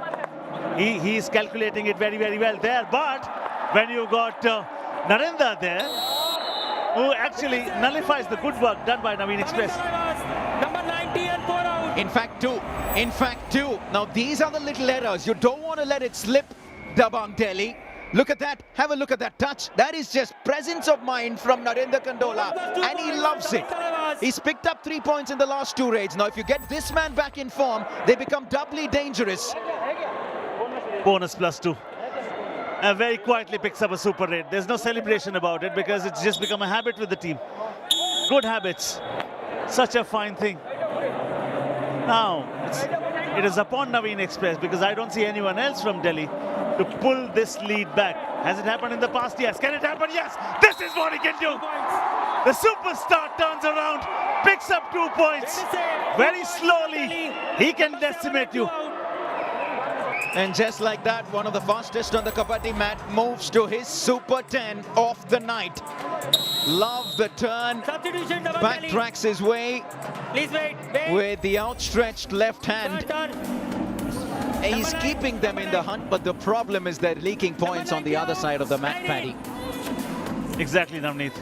He is calculating it very, very well there. But when you got Narendra there, who actually nullifies the good work done by Naveen Express. Number 90 and 4 out. In fact, two. Now, these are the little errors. You don't want to let it slip, Dabang Delhi. Look at that. Have a look at that touch. That is just presence of mind from Narendra Kandola, and he loves it. He's picked up 3 points in the last 2 raids. Now, if you get this man back in form, they become doubly dangerous. Bonus +2. And very quietly picks up a super raid. There's no celebration about it because it's just become a habit with the team. Good habits. Such a fine thing. Now, it is upon Naveen Express because I don't see anyone else from Delhi to pull this lead back. Has it happened in the past? Yes. Can it happen? Yes. This is what he can do. The superstar turns around, picks up 2 points. Very slowly, he can decimate you. And just like that, one of the fastest on the Kabaddi mat moves to his Super 10 of the night. Love the turn. Substitution, Dabang Delhi. Backtracks his way Please wait. with the outstretched left hand. He's keeping them in the hunt, but the problem is they're leaking points on the other side of the mat, Paddy. Exactly, Navneet.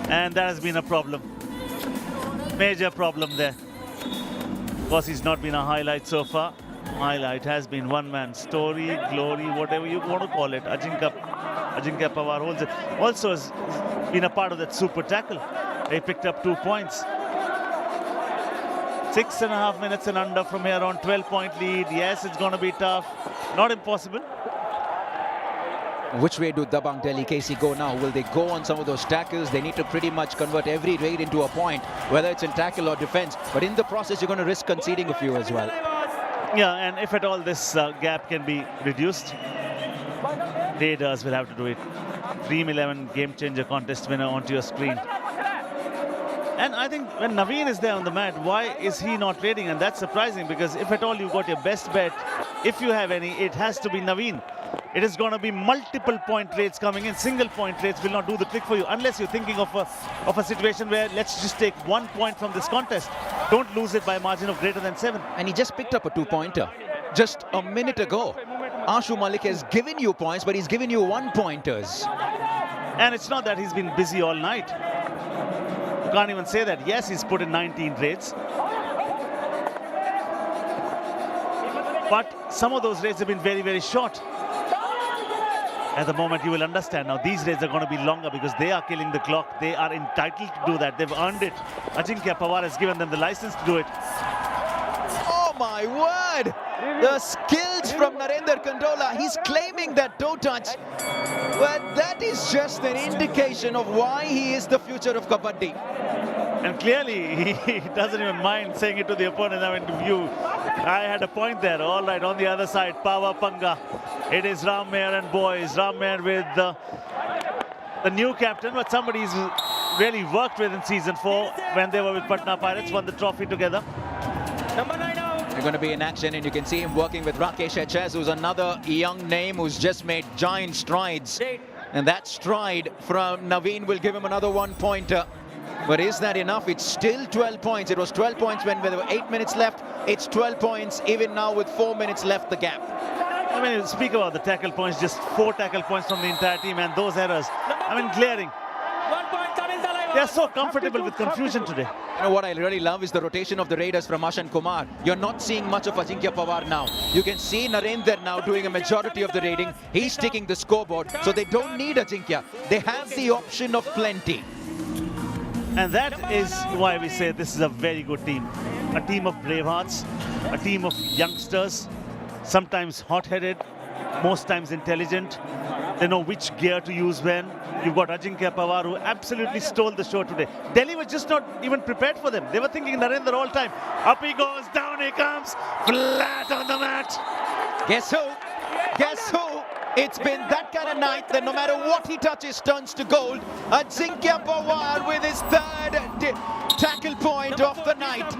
And that has been a problem. Major problem there. Of course, he's not been a highlight so far. Highlight has been one man story, glory, whatever you want to call it. Ajinkya Pawar holds it. Also has been a part of that super tackle. They picked up 2 points. 6.5 minutes and under from here on, 12-point lead. Yes, it's going to be tough. Not impossible. Which way do Dabang Delhi K.C go now? Will they go on some of those tackles? They need to pretty much convert every raid into a point, whether it's in tackle or defense. But in the process, you're going to risk conceding a few as well. Yeah, and if at all this gap can be reduced, Raiders will have to do it. Dream 11 game changer contest winner onto your screen. And I think when Naveen is there on the mat, why is he not raiding? And that's surprising because if at all you got your best bet, if you have any, it has to be Naveen. It is going to be multiple point raids coming in. Single point raids will not do the trick for you unless you're thinking of a situation where let's just take 1 point from this contest. Don't lose it by a margin of greater than 7. And he just picked up a 2-pointer just a minute ago. Ashu Malik has given you points, but he's given you 1-pointers. And it's not that he's been busy all night. You can't even say that. Yes, he's put in 19 raids. But some of those raids have been very, very short. At the moment, you will understand now, these raids are going to be longer because they are killing the clock. They are entitled to do that. They've earned it. Ajinkya Pawar has given them the license to do it. Oh my word! The skills from Narendra Kandola. He's claiming that toe touch. But that is just an indication of why he is the future of Kabaddi. And clearly, he doesn't even mind saying it to the opponent. I mean, I had a point there. All right, on the other side, Power Panga. It is Ram Mayer and boys. Ram Mayer with the new captain, but somebody he's really worked with in season 4 when they were with Patna Pirates, won the trophy together. Number 9 out. They're going to be in action, and you can see him working with Rakesh H.S., who's another young name who's just made giant strides. And that stride from Naveen will give him another 1-pointer. But is that enough? It's still 12 points. It was 12 points when there were 8 minutes left. It's 12 points even now with 4 minutes left the gap. I mean, speak about the tackle points, just 4 tackle points from the entire team, and those errors, I mean, glaring. 1 point, Tamil Thalaivas. They're so comfortable with confusion today. You know what I really love is the rotation of the Raiders from Ashan Kumar. You're not seeing much of Ajinkya Pawar now. You can see Narendra now doing a majority of the raiding. He's taking the scoreboard, so they don't need Ajinkya. They have the option of plenty. And that is why we say this is a very good team. A team of brave hearts, a team of youngsters, sometimes hot-headed, most times intelligent. They know which gear to use when. You've got Ajinkya Pawar, who absolutely stole the show today. Delhi was just not even prepared for them. They were thinking Narendra all time. Up he goes, down he comes, flat on the mat. Guess who? Guess who? It's been that kind of night that no matter what he touches turns to gold. Ajinkya Pawar with his 3rd tackle point of the night.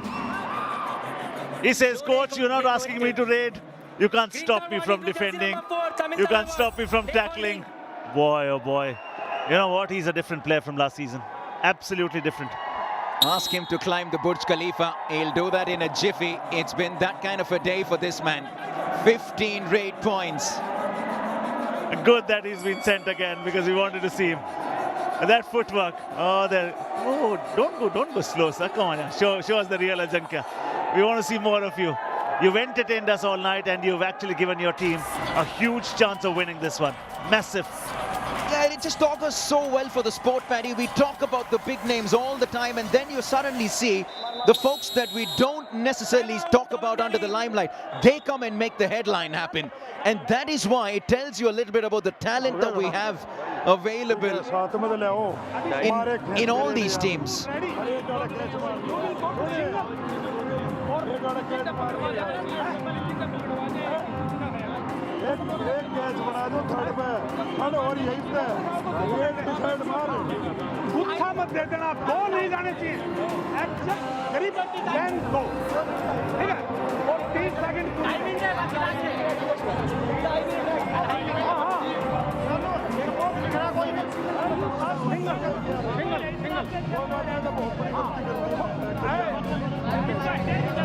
He says, coach, you're not asking me to raid. You can't stop me from defending. You can't stop me from tackling. Boy, oh boy. You know what? He's a different player from last season. Absolutely different. Ask him to climb the Burj Khalifa. He'll do that in a jiffy. It's been that kind of a day for this man. 15 raid points. Good that he's been sent again because we wanted to see him. And that footwork. Oh, there. Oh, don't go slow, sir. Come on, yeah. Show us the real Ajinkya. We want to see more of you. You've entertained us all night and you've actually given your team a huge chance of winning this one. Massive. Yeah, it just augurs so well for the sport, Paddy. We talk about the big names all the time, and then you suddenly see the folks that we don't necessarily talk about under the limelight. They come and make the headline happen. And that is why it tells you a little bit about the talent that we have available in all these teams. गुस्सा मत दे देना, दो नहीं जाने चाहिए, करीब 10 दो, ठीक है, और 30 सेकंड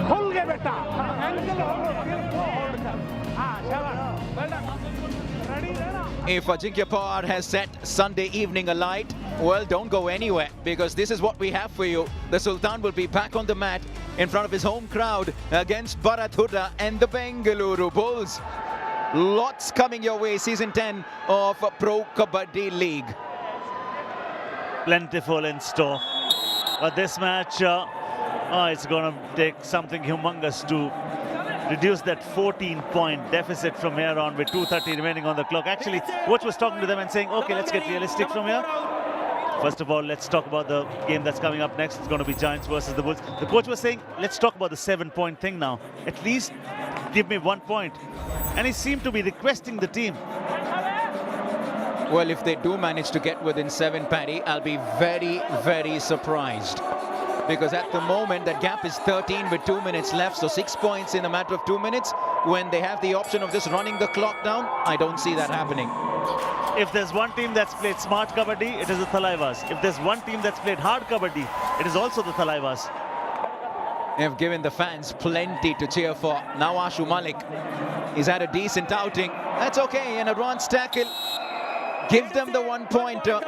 खुल गए बेटा, If Ajinkya Pawar has set Sunday evening alight, well, don't go anywhere, because this is what we have for you. The Sultan will be back on the mat in front of his home crowd against Bharat Hooda and the Bengaluru Bulls. Lots coming your way, season 10 of Pro Kabaddi League. Plentiful in store. But this match, it's going to take something humongous to reduce that 14-point deficit from here on with 2:30 remaining on the clock. Actually, coach was talking to them and saying, okay, let's get realistic from here. First of all, let's talk about the game that's coming up next. It's going to be Giants versus the Bulls. The coach was saying, let's talk about the 7-point thing now. At least give me 1 point. And he seemed to be requesting the team. Well, if they do manage to get within 7, Paddy, I'll be very, very surprised. Because at the moment, that gap is 13 with 2 minutes left. So 6 points in a matter of 2 minutes. When they have the option of just running the clock down, I don't see that happening. If there's one team that's played smart Kabaddi, it is the Thalaivas. If there's one team that's played hard Kabaddi, it is also the Thalaivas. They have given the fans plenty to cheer for. Now Ashu Malik, he's had a decent outing. That's okay, an advanced tackle. Give them the 1-pointer.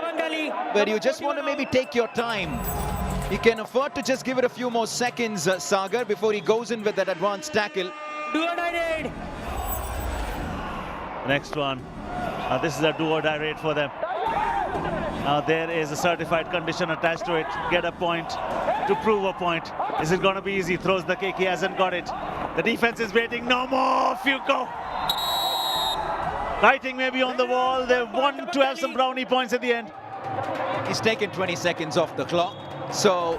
But you just want to maybe take your time. He can afford to just give it a few more seconds, Sagar, before he goes in with that advanced tackle. Next one. This is a do-or-die raid for them. There is a certified condition attached to it. Get a point to prove a point. Is it going to be easy? Throws the kick. He hasn't got it. The defense is waiting. No more. Fuko. Writing maybe on the wall. They want to have some brownie points at the end. He's taken 20 seconds off the clock. So,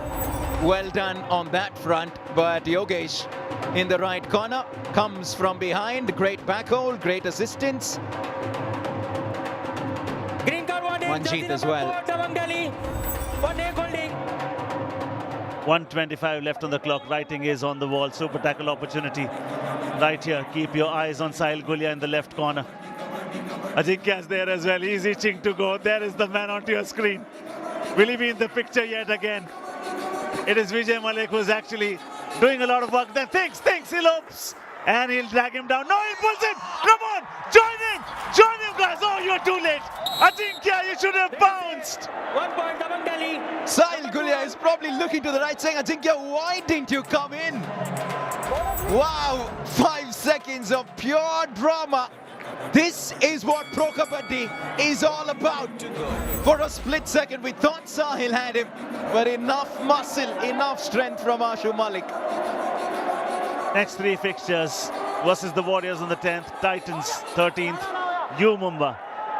well done on that front. But Yogesh in the right corner comes from behind. Great back hold, great assistance. Manjeet as well. 1:25 left on the clock. Writing is on the wall. Super tackle opportunity. Right here. Keep your eyes on Sahil Gulia in the left corner. Ajinkya is there as well. He's itching to go. There is the man onto your screen. Will he be in the picture yet again? It is Vijay Malik who's actually doing a lot of work. Then thinks, he lopes. And he'll drag him down. No, he pulls him. Come on, join him, guys. Oh, you're too late. Ajinkya, you should have bounced. 1 point, Dabang Delhi. Sahil Gulia is probably looking to the right, saying, Ajinkya, why didn't you come in? Wow, 5 seconds of pure drama. This is what Pro Kabaddi is all about. For a split second, we thought Sahil had him, but enough muscle, enough strength from Ashu Malik. Next 3 fixtures versus the Warriors on the 10th, Titans 13th, U Mumba.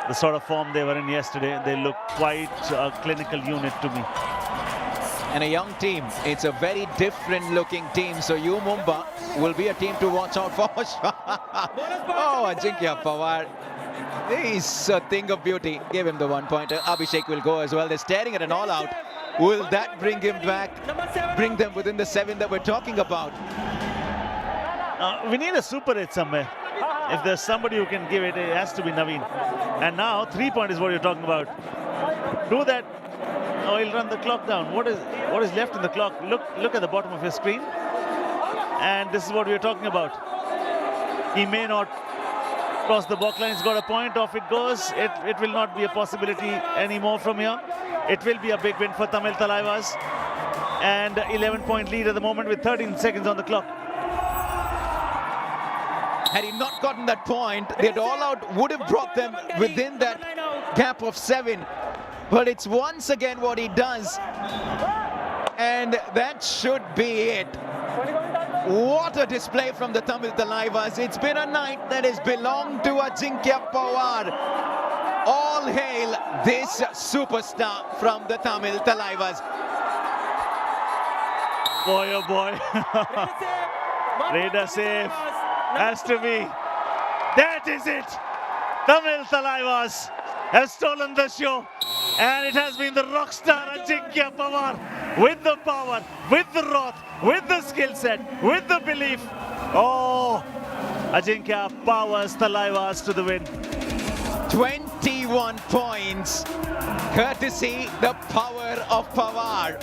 The sort of form they were in yesterday, they look quite a clinical unit to me. And a young team. It's a very different looking team. So U Mumba will be a team to watch out for. Oh, Ajinkya Pawar. He's a thing of beauty. Give him the 1-pointer. Abhishek will go as well. They're staring at an all-out. Will that bring him back? Bring them within the 7 that we're talking about? We need a super hit somewhere. If there's somebody who can give it, it has to be Naveen. And now 3-point is what you're talking about. Do that. Oh, he'll run the clock down. What is left in the clock? Look at the bottom of your screen. And this is what we're talking about. He may not Across the back line, he's got a point. Off it goes. It will not be a possibility anymore from here. It will be a big win for Tamil Thalaivas. And 11-point lead at the moment with 13 seconds on the clock. Had he not gotten that point, the all-out would have brought them within that gap of 7. But it's once again what he does. And that should be it. What a display from the Tamil Thalaivas. It's been a night that has belonged to Ajinkya Pawar. All hail this superstar from the Tamil Thalaivas. Boy, oh boy. Raider safe. Has to be. That is it. Tamil Thalaivas have stolen the show. And it has been the rock star Ajinkya Pawar with the power, with the wrath, with the skill set, with the belief. Oh, Ajinkya powers Thalaivas to the win. 21 points, courtesy the power of Pawar.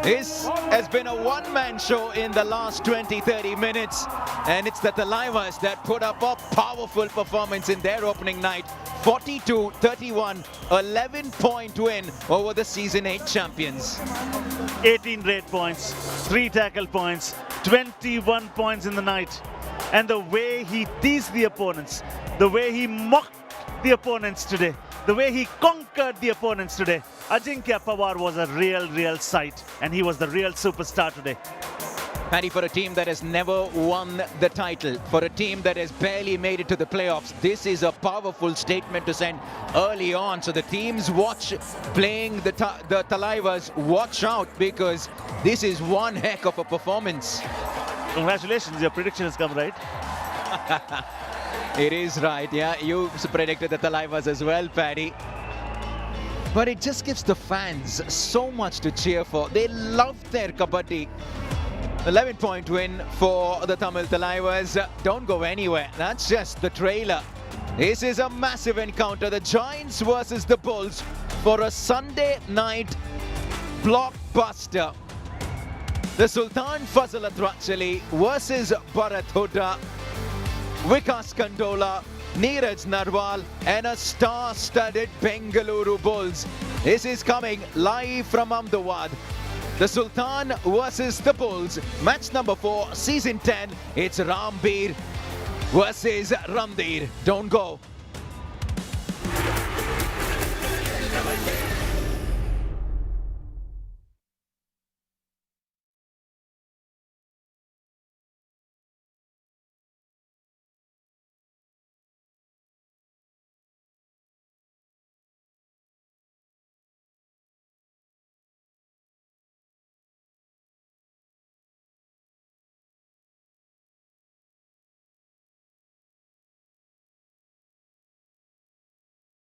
This has been a one-man show in the last 20-30 minutes, and it's the Thalaivas that put up a powerful performance in their opening night. 42-31, 11-point win over the Season 8 champions. 18 rate points, 3 tackle points, 21 points in the night. And the way he teased the opponents, the way he mocked the opponents today, the way he conquered the opponents today, Ajinkya Pawar was a real sight, and he was the real superstar today. Paddy, for a team that has never won the title, for a team that has barely made it to the playoffs, this is a powerful statement to send early on. So the teams playing the Thalaivas, watch out, because this is one heck of a performance. Congratulations, your prediction has come right. It is right, yeah. You predicted the Thalaivas as well, Paddy. But it just gives the fans so much to cheer for. They love their Kabaddi. 11-point win for the Tamil Thalaivas. Don't go anywhere. That's just the trailer. This is a massive encounter. The Giants versus the Bulls for a Sunday night blockbuster. The Sultan Fazal Adrachali versus Bharat Hooda, Vikas Kandola, Neeraj Narwal, and a star-studded Bengaluru Bulls. This is coming live from Ahmedabad. The Sultan versus the Bulls, match number 4, season 10. It's Rambir versus Ramdir. Don't go.